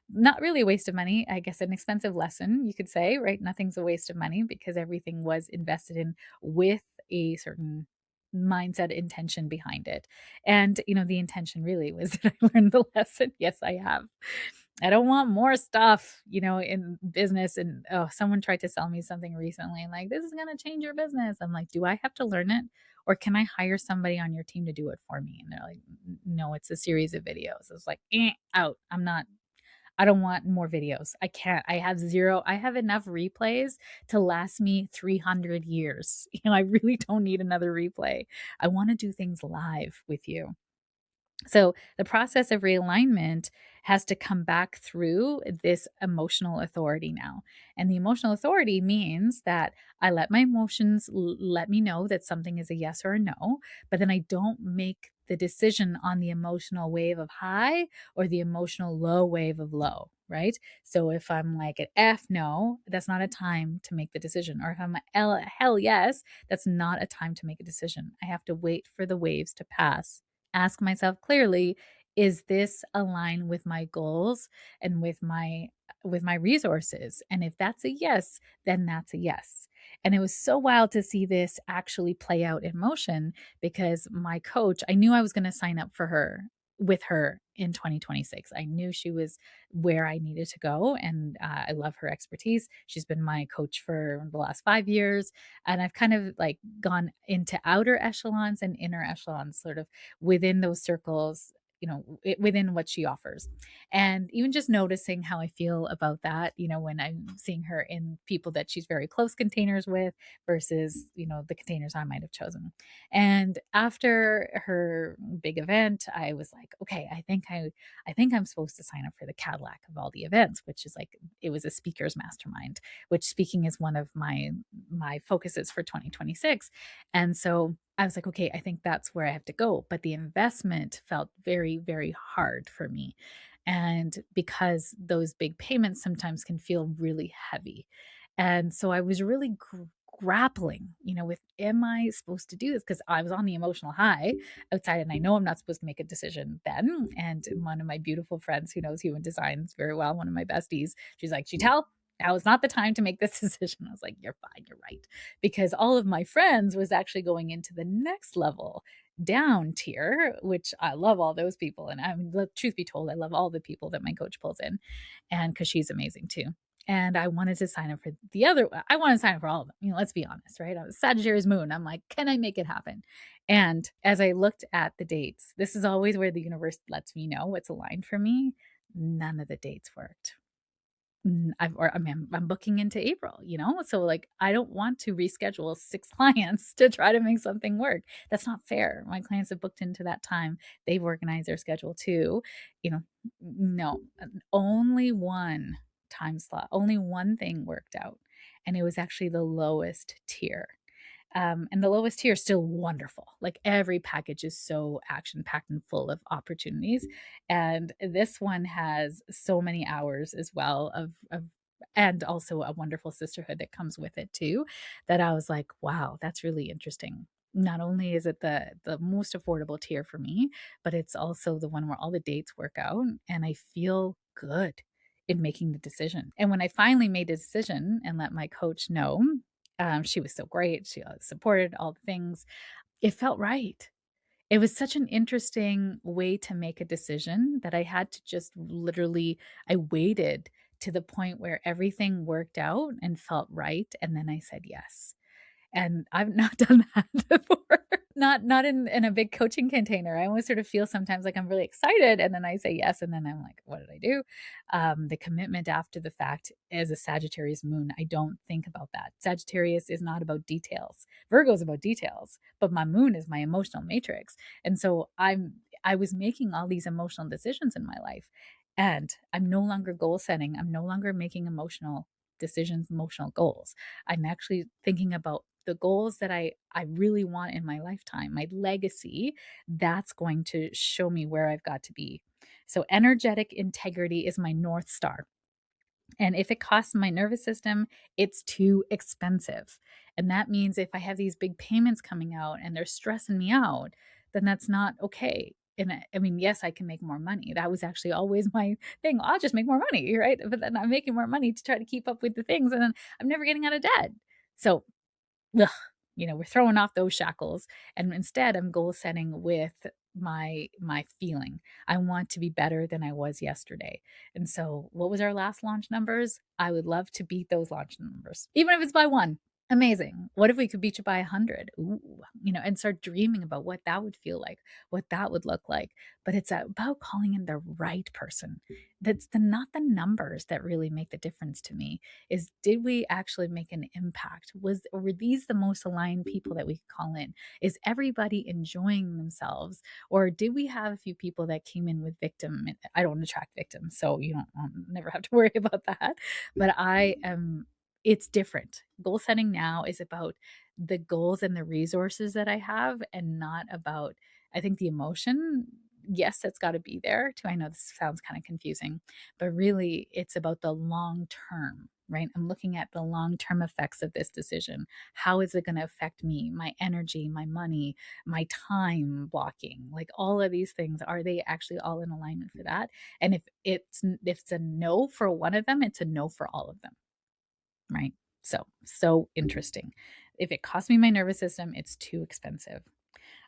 Not really a waste of money, I guess an expensive lesson, you could say, right? Nothing's a waste of money because everything was invested in with a certain mindset intention behind it. And, the intention really was that I learned the lesson. Yes, I have. I don't want more stuff, in business. And oh, someone tried to sell me something recently, like, this is going to change your business. I'm like, do I have to learn it? Or can I hire somebody on your team to do it for me? And they're like, no, it's a series of videos. I was like, out. I don't want more videos. I can't. I have zero. I have enough replays to last me 300 years. I really don't need another replay. I want to do things live with you. So the process of realignment has to come back through this emotional authority now. And the emotional authority means that I let my emotions let me know that something is a yes or a no, but then I don't make the decision on the emotional wave of high or the emotional low wave of low, right? So if I'm like an F no, that's not a time to make the decision. Or if I'm a L hell yes, that's not a time to make a decision. I have to wait for the waves to pass, ask myself clearly, is this aligned with my goals and with my resources? And if that's a yes, then that's a yes. And it was so wild to see this actually play out in motion, because my coach, I knew I was going to sign up for her with her in 2026. I knew she was where I needed to go. And I love her expertise. She's been my coach for the last 5 years. And I've kind of like gone into outer echelons and inner echelons, sort of within those circles, within what she offers. And even just noticing how I feel about that, when I'm seeing her in people that she's very close containers with versus, the containers I might have chosen. And after her big event, I was like, okay, I think I'm supposed to sign up for the Cadillac of all the events, which is like, it was a speaker's mastermind, which speaking is one of my focuses for 2026. And so I was like, okay, I think that's where I have to go. But the investment felt very, very hard for me. And because those big payments sometimes can feel really heavy. And so I was really grappling, with, am I supposed to do this? Because I was on the emotional high outside and I know I'm not supposed to make a decision then. And one of my beautiful friends who knows human design very well, one of my besties, she's like, Sheetal, now is not the time to make this decision. I was like, you're fine, you're right. Because all of my friends was actually going into the next level down tier, which I love all those people. And I mean, truth be told, I love all the people that my coach pulls in, and because she's amazing too. And I wanted to sign up for the other. I want to sign up for all of them. Let's be honest, right? I was Sagittarius moon. I'm like, can I make it happen? And as I looked at the dates, this is always where the universe lets me know what's aligned for me. None of the dates worked. I'm booking into April, so like I don't want to reschedule 6 clients to try to make something work. That's not fair. My clients have booked into that time. They've organized their schedule too. No, only one time slot, only one thing worked out. And it was actually the lowest tier. And the lowest tier is still wonderful. Like every package is so action packed and full of opportunities. And this one has so many hours as well and also a wonderful sisterhood that comes with it too, that I was like, wow, that's really interesting. Not only is it the most affordable tier for me, but it's also the one where all the dates work out and I feel good in making the decision. And when I finally made a decision and let my coach know, she was so great. She supported all the things. It felt right. It was such an interesting way to make a decision that I had to just literally, I waited to the point where everything worked out and felt right. And then I said yes. And I've not done that before. Not in a big coaching container. I always sort of feel sometimes like I'm really excited and then I say yes and then I'm like, what did I do? The commitment after the fact as a Sagittarius moon, I don't think about that. Sagittarius is not about details. Virgo is about details, but my moon is my emotional matrix. And so I was making all these emotional decisions in my life and I'm no longer goal setting. I'm no longer making emotional decisions, emotional goals. I'm actually thinking about the goals that I really want in my lifetime, my legacy, that's going to show me where I've got to be. So energetic integrity is my North Star. And if it costs my nervous system, it's too expensive. And that means if I have these big payments coming out and they're stressing me out, then that's not okay. And I mean, yes, I can make more money. That was actually always my thing. I'll just make more money, right? But then I'm making more money to try to keep up with the things, and then I'm never getting out of debt. So ugh, we're throwing off those shackles. And instead, I'm goal setting with my feeling. I want to be better than I was yesterday. And so, what was our last launch numbers? I would love to beat those launch numbers, even if it's by one. Amazing. What if we could beat you by 100? Ooh, and start dreaming about what that would feel like, what that would look like. But it's about calling in the right person. That's not the numbers that really make the difference to me. Is did we actually make an impact? Were these the most aligned people that we could call in? Is everybody enjoying themselves, or did we have a few people that came in with victim? I don't attract victims, so you don't never have to worry about that. But I am it's different. Goal setting now is about the goals and the resources that I have and not about, I think, the emotion. Yes, that's got to be there too. I know this sounds kind of confusing, but really it's about the long term, right? I'm looking at the long term effects of this decision. How is it going to affect me, my energy, my money, my time blocking? Like all of these things, are they actually all in alignment for that? And if it's a no for one of them, it's a no for all of them, right? So interesting. If it costs me my nervous system, it's too expensive.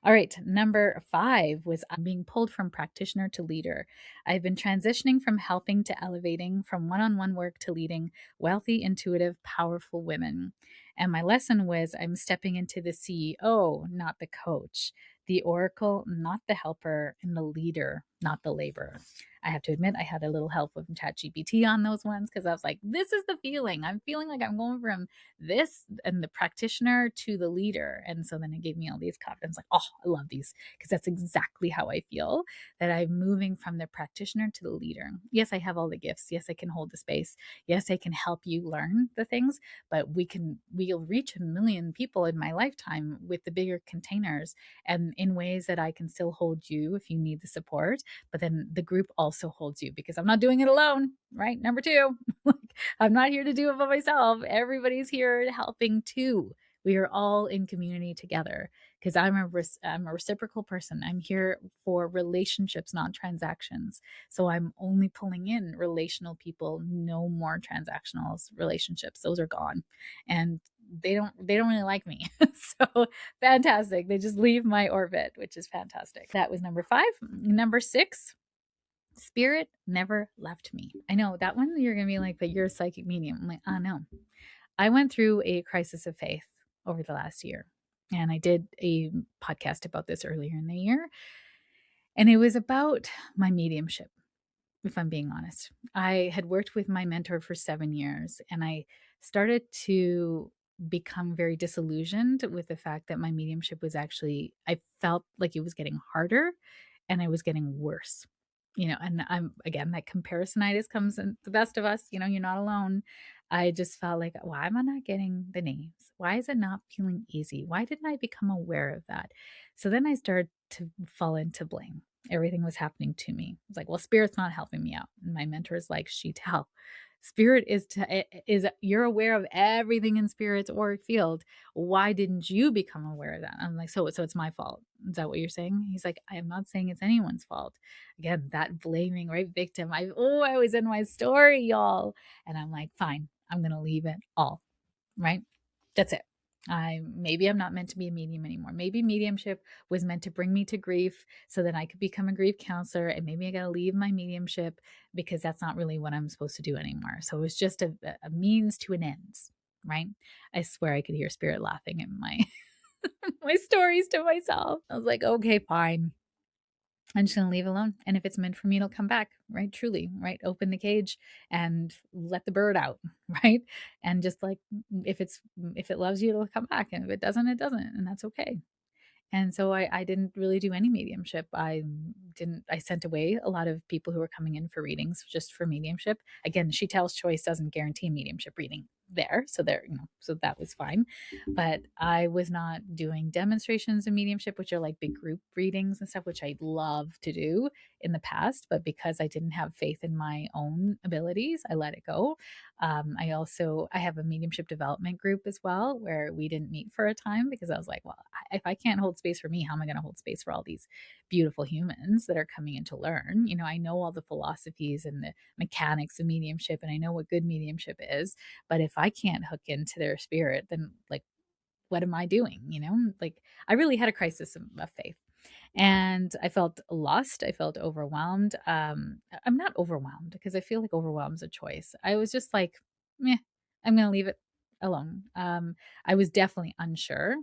All right, number 5 was I'm being pulled from practitioner to leader. I've been transitioning from helping to elevating, from one on one work to leading wealthy, intuitive, powerful women. And my lesson was I'm stepping into the CEO, not the coach, the oracle, not the helper, and the leader, not the laborer. I have to admit, I had a little help with ChatGPT on those ones because I was like, this is the feeling. I'm feeling like I'm going from this and the practitioner to the leader. And so then it gave me all these confidence, like, oh, I love these because that's exactly how I feel, that I'm moving from the practitioner to the leader. Yes, I have all the gifts. Yes, I can hold the space. Yes, I can help you learn the things, but we'll reach a million people in my lifetime with the bigger containers and in ways that I can still hold you if you need the support, but then the group also holds you because I'm not doing it alone, right? Number 2, like, I'm not here to do it by myself. Everybody's here helping too. We are all in community together because I'm a reciprocal person. I'm here for relationships, not transactions. So I'm only pulling in relational people, no more transactional relationships. Those are gone. And they don't really like me. So fantastic. They just leave my orbit, which is fantastic. That was number 5. Number 6, spirit never left me. I know that one you're going to be like, but you're a psychic medium. I'm like, oh no. I went through a crisis of faith over the last year. And I did a podcast about this earlier in the year. And it was about my mediumship, if I'm being honest. I had worked with my mentor for 7 years and I started to become very disillusioned with the fact that my mediumship was actually, I felt like it was getting harder and I was getting worse. And I'm again, that comparisonitis comes in the best of us, you're not alone. I just felt like, why am I not getting the names? Why is it not feeling easy? Why didn't I become aware of that? So then I started to fall into blame. Everything was happening to me. It's like, well, spirit's not helping me out. And my mentor is like, Sheetal, spirit is you're aware of everything in spirit's auric field. Why didn't you become aware of that? I'm like, so it's my fault. Is that what you're saying? He's like, I am not saying it's anyone's fault. Again, that blaming, right? Victim. I was in my story, y'all. And I'm like, fine, I'm gonna leave it all. Right? That's it. Maybe I'm not meant to be a medium anymore. Maybe mediumship was meant to bring me to grief so that I could become a grief counselor, and maybe I got to leave my mediumship because that's not really what I'm supposed to do anymore. So it was just a means to an end, right? I swear I could hear spirit laughing in my my stories to myself. I was like, okay, fine. I'm just going to leave it alone. And if it's meant for me, it'll come back, right? Truly, right? Open the cage and let the bird out, right? And just like, if it loves you, it'll come back. And if it doesn't, it doesn't. And that's okay. And so I didn't really do any mediumship. I sent away a lot of people who were coming in for readings just for mediumship. Again, She Tells Choice doesn't guarantee mediumship reading there. So so that was fine. But I was not doing demonstrations of mediumship, which are like big group readings and stuff, which I love to do in the past. But because I didn't have faith in my own abilities, I let it go. I have a mediumship development group as well, where we didn't meet for a time because I was like, well, if I can't hold space for me, how am I going to hold space for all these beautiful humans that are coming in to learn? I know all the philosophies and the mechanics of mediumship, and I know what good mediumship is. But if I can't hook into their spirit, then like, what am I doing? Like, I really had a crisis of faith. And I felt lost. I felt overwhelmed. I'm not overwhelmed because I feel like overwhelm is a choice. I was just like, meh, I'm going to leave it alone. I was definitely unsure.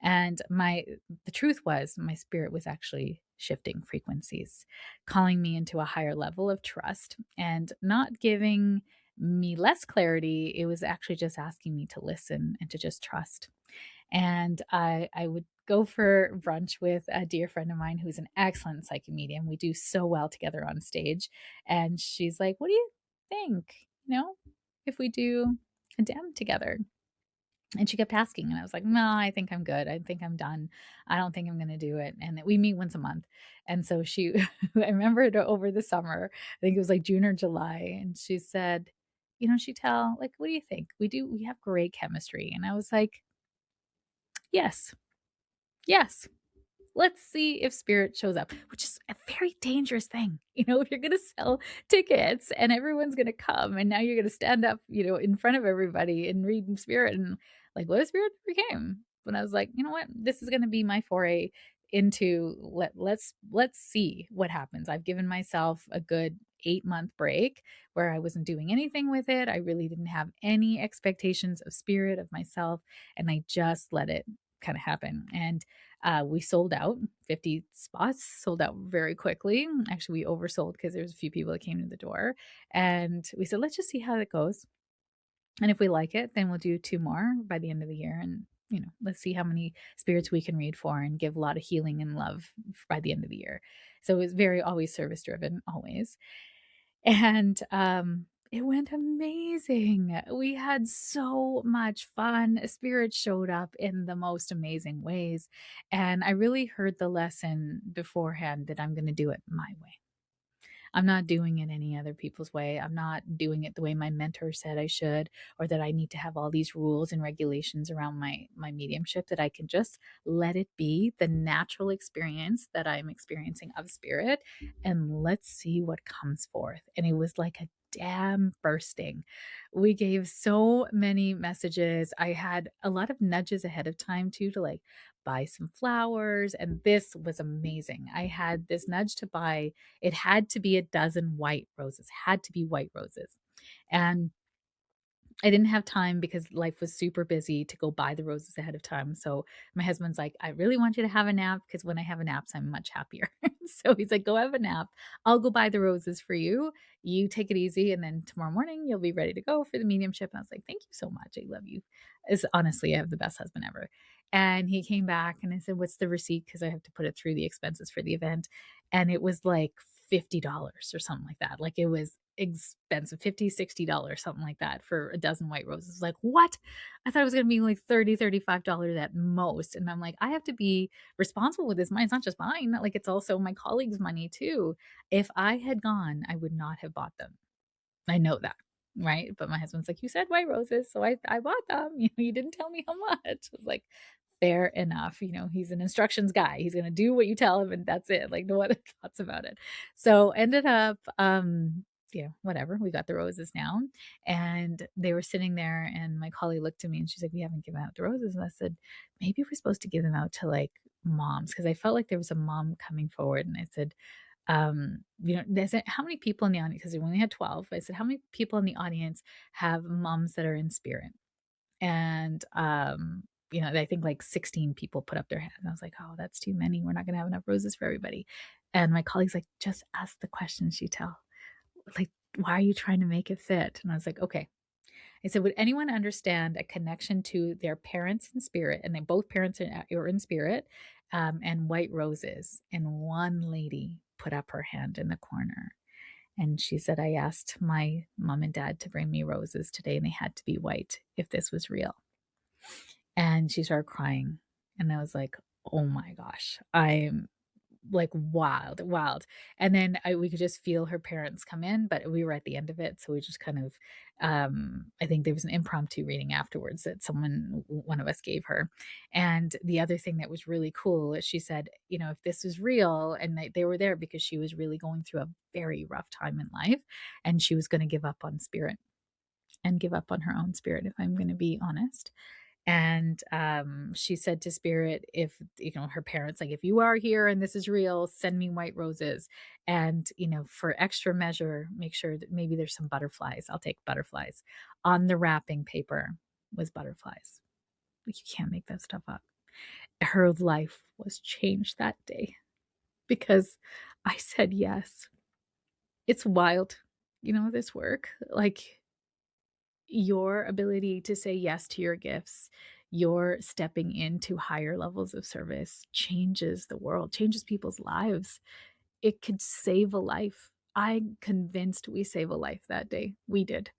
And the truth was, my spirit was actually shifting frequencies, calling me into a higher level of trust and not giving me less clarity. It was actually just asking me to listen and to just trust. And I would go for brunch with a dear friend of mine who's an excellent psychic medium. We do so well together on stage. And she's like, what do you think? If we do a dem together? And she kept asking, and I was like, no, I think I'm good. I think I'm done. I don't think I'm going to do it. And we meet once a month. And so I remember it over the summer, I think it was like June or July. And she said, Sheetal, like, what do you think? We have great chemistry. And I was like, yes, yes. Let's see if spirit shows up, which is a very dangerous thing. If you're going to sell tickets and everyone's going to come and now you're going to stand up, in front of everybody and read spirit, and like, what if spirit never came? When I was like, you know what, this is going to be my foray into let's see what happens. I've given myself a good 8-month break where I wasn't doing anything with it. I really didn't have any expectations of spirit, of myself, and I just let it kind of happen. And we sold out 50 spots, sold out very quickly. Actually, we oversold because there was a few people that came to the door. And we said, let's just see how it goes. And if we like it, then we'll do 2 more by the end of the year. And, let's see how many spirits we can read for and give a lot of healing and love by the end of the year. So it was very always service driven, always. And it went amazing. We had so much fun. Spirit showed up in the most amazing ways. And I really heard the lesson beforehand that I'm going to do it my way. I'm not doing it any other people's way. I'm not doing it the way my mentor said I should, or that I need to have all these rules and regulations around my mediumship, that I can just let it be the natural experience that I'm experiencing of spirit, and let's see what comes forth. And it was like a dam bursting. We gave so many messages. I had a lot of nudges ahead of time too, to like buy some flowers, and this was amazing. I had this nudge to buy, it had to be a dozen white roses, had to be white roses. And I didn't have time because life was super busy to go buy the roses ahead of time. So my husband's like, I really want you to have a nap because when I have a nap, I'm much happier. So he's like, go have a nap. I'll go buy the roses for you. You take it easy. And then tomorrow morning, you'll be ready to go for the mediumship. And I was like, thank you so much. I love you. It's honestly, I have the best husband ever. And he came back and I said, what's the receipt? Because I have to put it through the expenses for the event. And it was like $50 or something like that. Like it was expensive, $50, $60, something like that for a dozen white roses. Like, what? I thought it was going to be like $30, $35 at most. And I'm like, I have to be responsible with this money. It's not just mine. Like it's also my colleagues' money too. If I had gone, I would not have bought them. I know that, right? But my husband's like, "You said white roses, so I bought them. You didn't tell me how much." I was like, "Fair enough." He's an instructions guy. He's gonna do what you tell him, and that's it. Like no other thoughts about it. So ended up, whatever. We got the roses now, and they were sitting there. And my colleague looked at me, and she's like, "We haven't given out the roses." And I said, "Maybe we're supposed to give them out to like moms," because I felt like there was a mom coming forward, and I said, they said, how many people in the audience? Because we only had 12. I said, how many people in the audience have moms that are in spirit? And, I think like 16 people put up their hand. And I was like, oh, that's too many. We're not going to have enough roses for everybody. And my colleague's like, just ask the question, Sheetal. Like, why are you trying to make it fit? And I was like, okay. I said, would anyone understand a connection to their parents in spirit? And they both parents are in spirit, and white roses. And one lady put up her hand in the corner. And she said, I asked my mom and dad to bring me roses today, and they had to be white if this was real. And she started crying. And I was like, oh my gosh, I'm like wild. And then we could just feel her parents come in, but we were at the end of it. So we just kind of, I think there was an impromptu reading afterwards that one of us gave her. And the other thing that was really cool is she said, if this was real, and they were there because she was really going through a very rough time in life, and she was going to give up on spirit and give up on her own spirit, if I'm going to be honest. And she said to spirit, if her parents, like, if you are here and this is real, send me white roses. And for extra measure, make sure that maybe there's some butterflies. I'll take butterflies. On the wrapping paper was butterflies. Like, you can't make that stuff up. Her life was changed that day because I said yes. It's wild, this work. Like, your ability to say yes to your gifts, your stepping into higher levels of service changes the world, changes people's lives. It could save a life. I'm convinced we save a life that day. We did,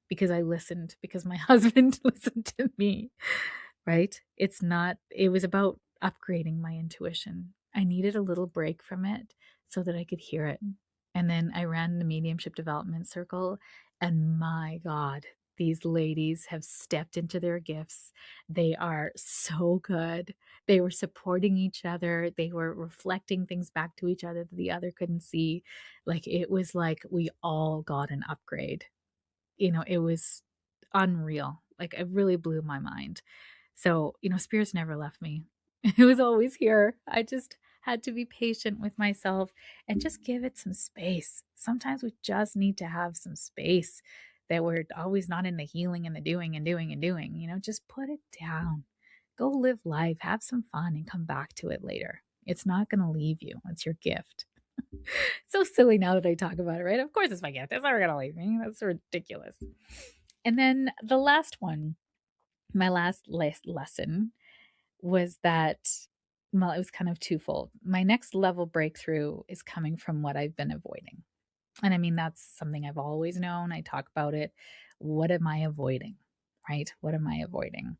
because I listened, because my husband listened to me, right? It was about upgrading my intuition. I needed a little break from it so that I could hear it. And then I ran the mediumship development circle, and my God, these ladies have stepped into their gifts. They are so good. They were supporting each other. They were reflecting things back to each other that the other couldn't see. Like, it was like we all got an upgrade. It was unreal. Like, it really blew my mind. So, spirits never left me. It was always here. I just had to be patient with myself and just give it some space. Sometimes we just need to have some space, that we're always not in the healing and the doing and doing and doing. Just put it down. Go live life, have some fun, and come back to it later. It's not going to leave you. It's your gift. So silly now that I talk about it, right? Of course, it's my gift. It's never going to leave me. That's ridiculous. And then the last one, my last lesson was that, well, it was kind of twofold. My next level breakthrough is coming from what I've been avoiding. And I mean, that's something I've always known. I talk about it. What am I avoiding? Right? What am I avoiding?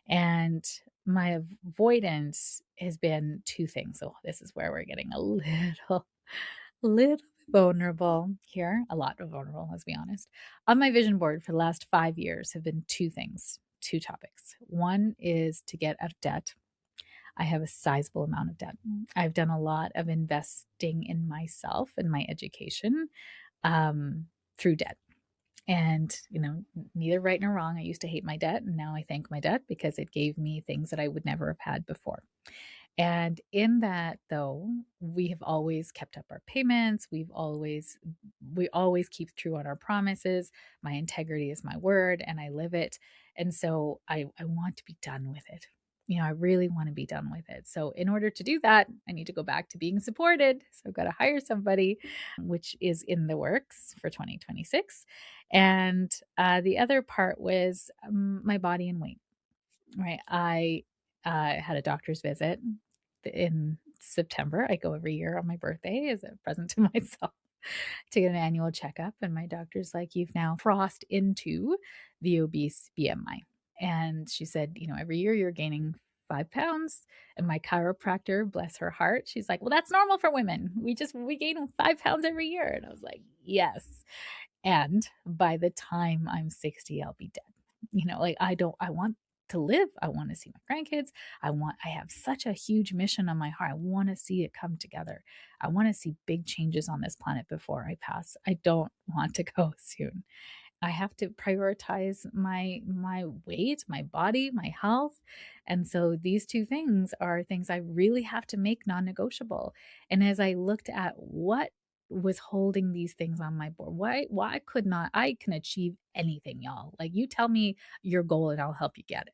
And my avoidance has been two things. So this is where we're getting a little vulnerable here. A lot of vulnerable, let's be honest. On my vision board for the last 5 years have been two things, two topics. One is to get out of debt. I have a sizable amount of debt. I've done a lot of investing in myself and my education through debt. And, neither right nor wrong. I used to hate my debt, and now I thank my debt because it gave me things that I would never have had before. And in that, though, we have always kept up our payments. We always keep true on our promises. My integrity is my word, and I live it. And so I want to be done with it. I really want to be done with it. So in order to do that, I need to go back to being supported. So I've got to hire somebody, which is in the works for 2026. And the other part was my body and weight. Right. I had a doctor's visit in September. I go every year on my birthday as a present to myself to get an annual checkup. And my doctor's like, you've now crossed into the obese BMI. And she said, every year you're gaining 5 pounds. And my chiropractor, bless her heart, she's like, well, that's normal for women. We gain 5 pounds every year. And I was like, yes. And by the time I'm 60, I'll be dead. Like I want to live. I want to see my grandkids. I have such a huge mission on my heart. I want to see it come together. I want to see big changes on this planet before I pass. I don't want to go soon. I have to prioritize my weight, my body, my health. And so these two things are things I really have to make non-negotiable. And as I looked at what was holding these things on my board, why could not I can achieve anything, y'all? Like, you tell me your goal and I'll help you get it.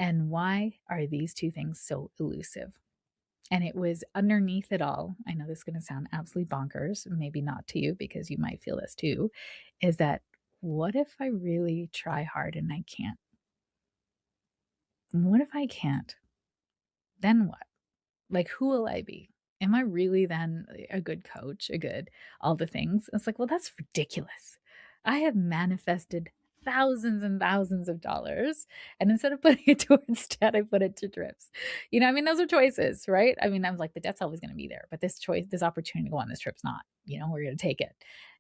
And why are these two things so elusive? And it was underneath it all. I know this is going to sound absolutely bonkers, maybe not to you because you might feel this too, is that what if I really try hard and I can't? What if I can't? Then what? Like, who will I be? Am I really then a good coach, a good all the things? It's like, well, that's ridiculous. I have manifested thousands and thousands of dollars. And instead of putting it towards debt, I put it to trips. I mean, those are choices, right? I mean, I was like, the debt's always going to be there, but this opportunity to go on this trip's not, we're going to take it.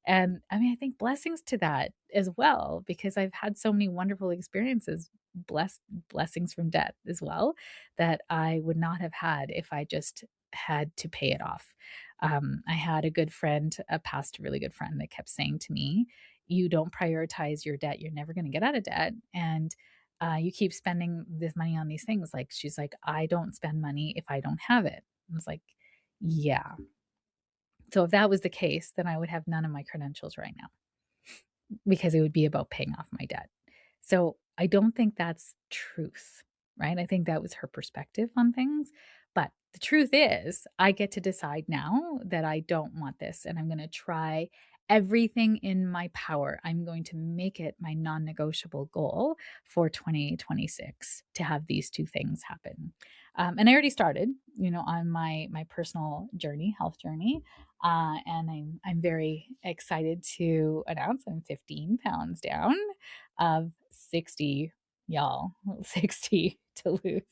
And I mean, I think blessings to that as well, because I've had so many wonderful experiences, blessings from debt as well, that I would not have had if I just had to pay it off. I had a good friend, a past really good friend, that kept saying to me, you don't prioritize your debt, you're never going to get out of debt. And you keep spending this money on these things. Like, she's like, I don't spend money if I don't have it. I was like, yeah. So if that was the case, then I would have none of my credentials right now, because it would be about paying off my debt. So I don't think that's truth, right? I think that was her perspective on things. But the truth is, I get to decide now that I don't want this, and I'm going to try everything in my power. I'm going to make it my non-negotiable goal for 2026 to have these two things happen. And I already started, on my personal journey, health journey, and I'm very excited to announce I'm 15 pounds down of 60, y'all, 60 to lose.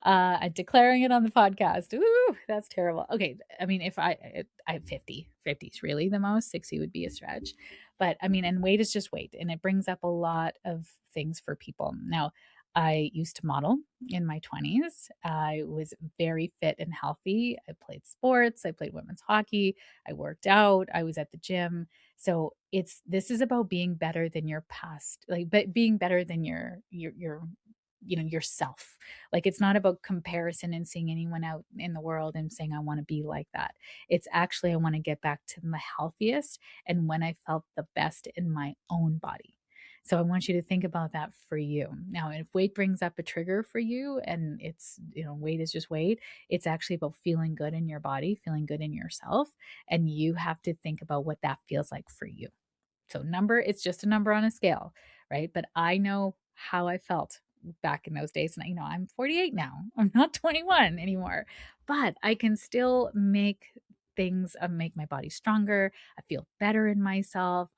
I'm declaring it on the podcast. Ooh, that's terrible. Okay, I mean, if I have 50 is really the most. 60 would be a stretch. But I mean, and weight is just weight, and it brings up a lot of things for people. Now, I used to model in my 20s. I was very fit and healthy. I played sports. I played women's hockey. I worked out. I was at the gym. So this is about being better than your past, like, but being better than your yourself. Like, it's not about comparison and seeing anyone out in the world and saying, I want to be like that. It's actually, I want to get back to the healthiest and when I felt the best in my own body. So I want you to think about that for you. Now, if weight brings up a trigger for you and it's, weight is just weight, it's actually about feeling good in your body, feeling good in yourself. And you have to think about what that feels like for you. So number, it's just a number on a scale, right? But I know how I felt back in those days. And I'm 48 now. I'm not 21 anymore, but I can still make my body stronger. I feel better in myself.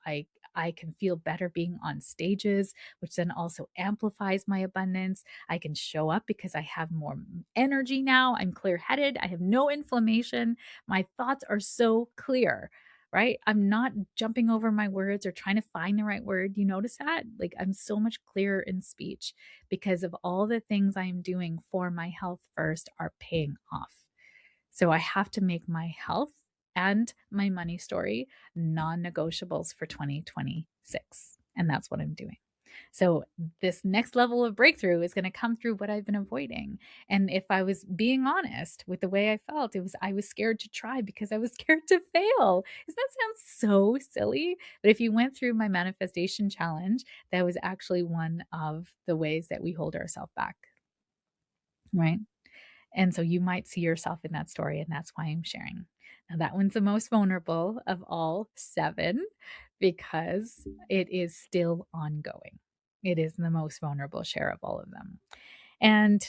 I can feel better being on stages, which then also amplifies my abundance. I can show up because I have more energy now. I'm clear headed. I have no inflammation. My thoughts are so clear, right? I'm not jumping over my words or trying to find the right word. You notice that? Like, I'm so much clearer in speech because of all the things I'm doing for my health first are paying off. So I have to make my health and my money story non-negotiables for 2026. And that's what I'm doing. So this next level of breakthrough is going to come through what I've been avoiding. And if I was being honest with the way I felt, I was scared to try because I was scared to fail. Does that sound so silly? But if you went through my manifestation challenge, that was actually one of the ways that we hold ourselves back, right? And so you might see yourself in that story, and that's why I'm sharing. Now, that one's the most vulnerable of all 7 because it is still ongoing. It is the most vulnerable share of all of them. And,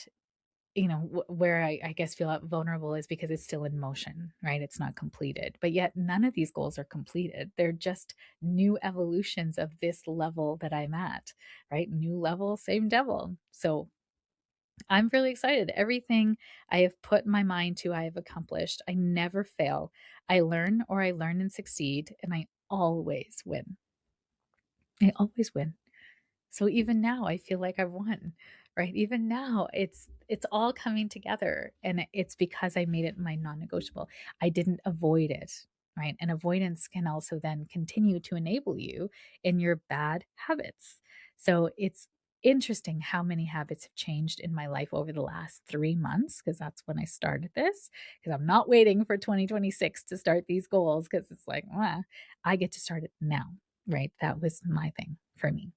where I guess feel vulnerable is because it's still in motion, right? It's not completed. But yet, none of these goals are completed. They're just new evolutions of this level that I'm at, right? New level, same devil. So, I'm really excited. Everything I have put my mind to, I have accomplished. I never fail. I learn and succeed, and I always win. I always win. So even now I feel like I've won, right? Even now it's all coming together and it's because I made it my non-negotiable. I didn't avoid it, right? And avoidance can also then continue to enable you in your bad habits. So it's interesting how many habits have changed in my life over the last 3 months because that's when I started this, because I'm not waiting for 2026 to start these goals because it's like, I get to start it now, right? That was my thing for me.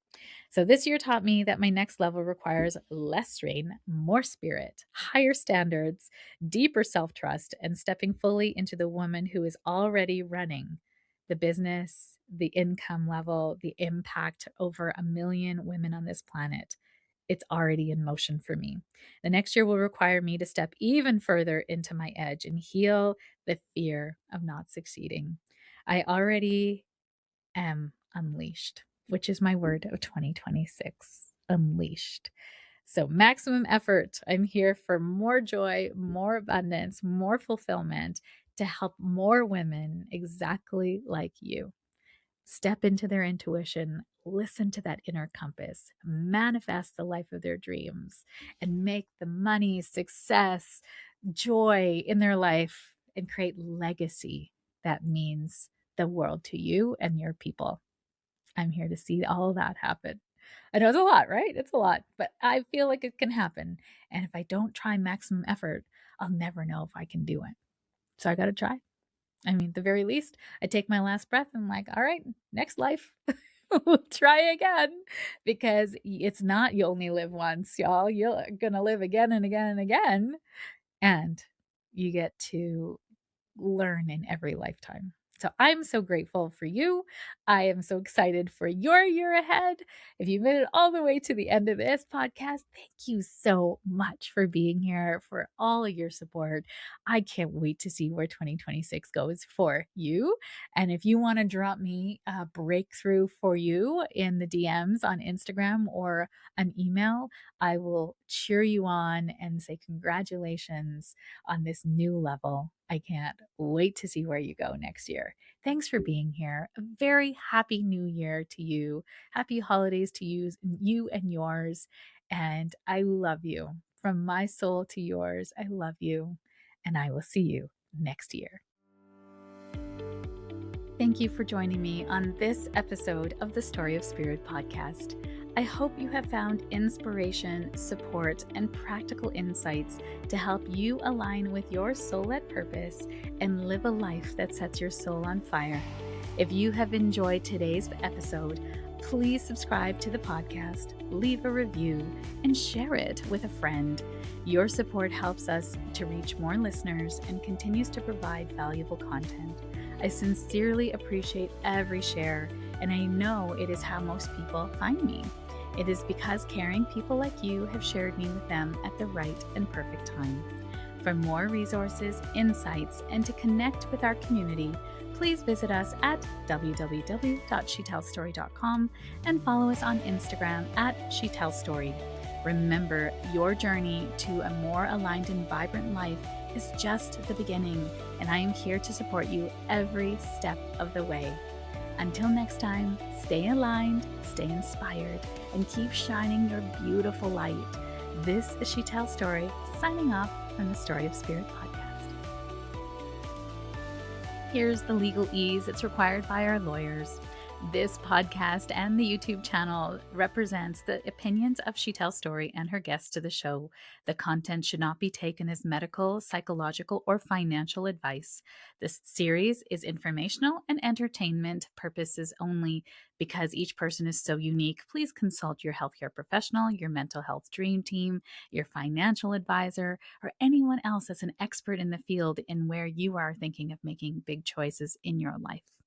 So this year taught me that my next level requires less strain, more spirit, higher standards, deeper self-trust, and stepping fully into the woman who is already running the business, the income level, the impact over 1 million women on this planet. It's already in motion for me. The next year will require me to step even further into my edge and heal the fear of not succeeding. I already am unleashed, which is my word of 2026, unleashed. So, maximum effort. I'm here for more joy, more abundance, more fulfillment to help more women exactly like you step into their intuition, listen to that inner compass, manifest the life of their dreams, and make the money, success, joy in their life and create legacy that means the world to you and your people. I'm here to see all of that happen. I know it's a lot, right? It's a lot, but I feel like it can happen. And if I don't try maximum effort, I'll never know if I can do it. So I got to try. I mean, at the very least, I take my last breath and I'm like, all right, next life, we'll try again. Because it's not you only live once, y'all. You're going to live again and again and again. And you get to learn in every lifetime. So I'm so grateful for you. I am so excited for your year ahead. If you made it all the way to the end of this podcast, thank you so much for being here, for all of your support. I can't wait to see where 2026 goes for you. And if you want to drop me a breakthrough for you in the DMs on Instagram or an email, I will cheer you on and say congratulations on this new level. I can't wait to see where you go next year. Thanks for being here. A very happy new year to you. Happy holidays to you and yours. And I love you. From my soul to yours, I love you. And I will see you next year. Thank you for joining me on this episode of the Story of Spirit podcast. I hope you have found inspiration, support, and practical insights to help you align with your soul-led purpose and live a life that sets your soul on fire. If you have enjoyed today's episode, please subscribe to the podcast, leave a review, and share it with a friend. Your support helps us to reach more listeners and continues to provide valuable content. I sincerely appreciate every share, and I know it is how most people find me. It is because caring people like you have shared me with them at the right and perfect time. For more resources, insights, and to connect with our community, please visit us at www.sheetalstory.com and follow us on Instagram at sheetalstory. Remember, your journey to a more aligned and vibrant life is just the beginning, and I am here to support you every step of the way. Until next time, stay aligned, stay inspired, and keep shining your beautiful light. This is Sheetal Story, signing off from the Story of Spirit podcast. Here's the legal ease that's required by our lawyers. This podcast and the YouTube channel represents the opinions of Sheetal Story and her guests to the show. The content should not be taken as medical, psychological, or financial advice. This series is informational and entertainment purposes only. Because each person is so unique, please consult your healthcare professional, your mental health dream team, your financial advisor, or anyone else that's an expert in the field in where you are thinking of making big choices in your life.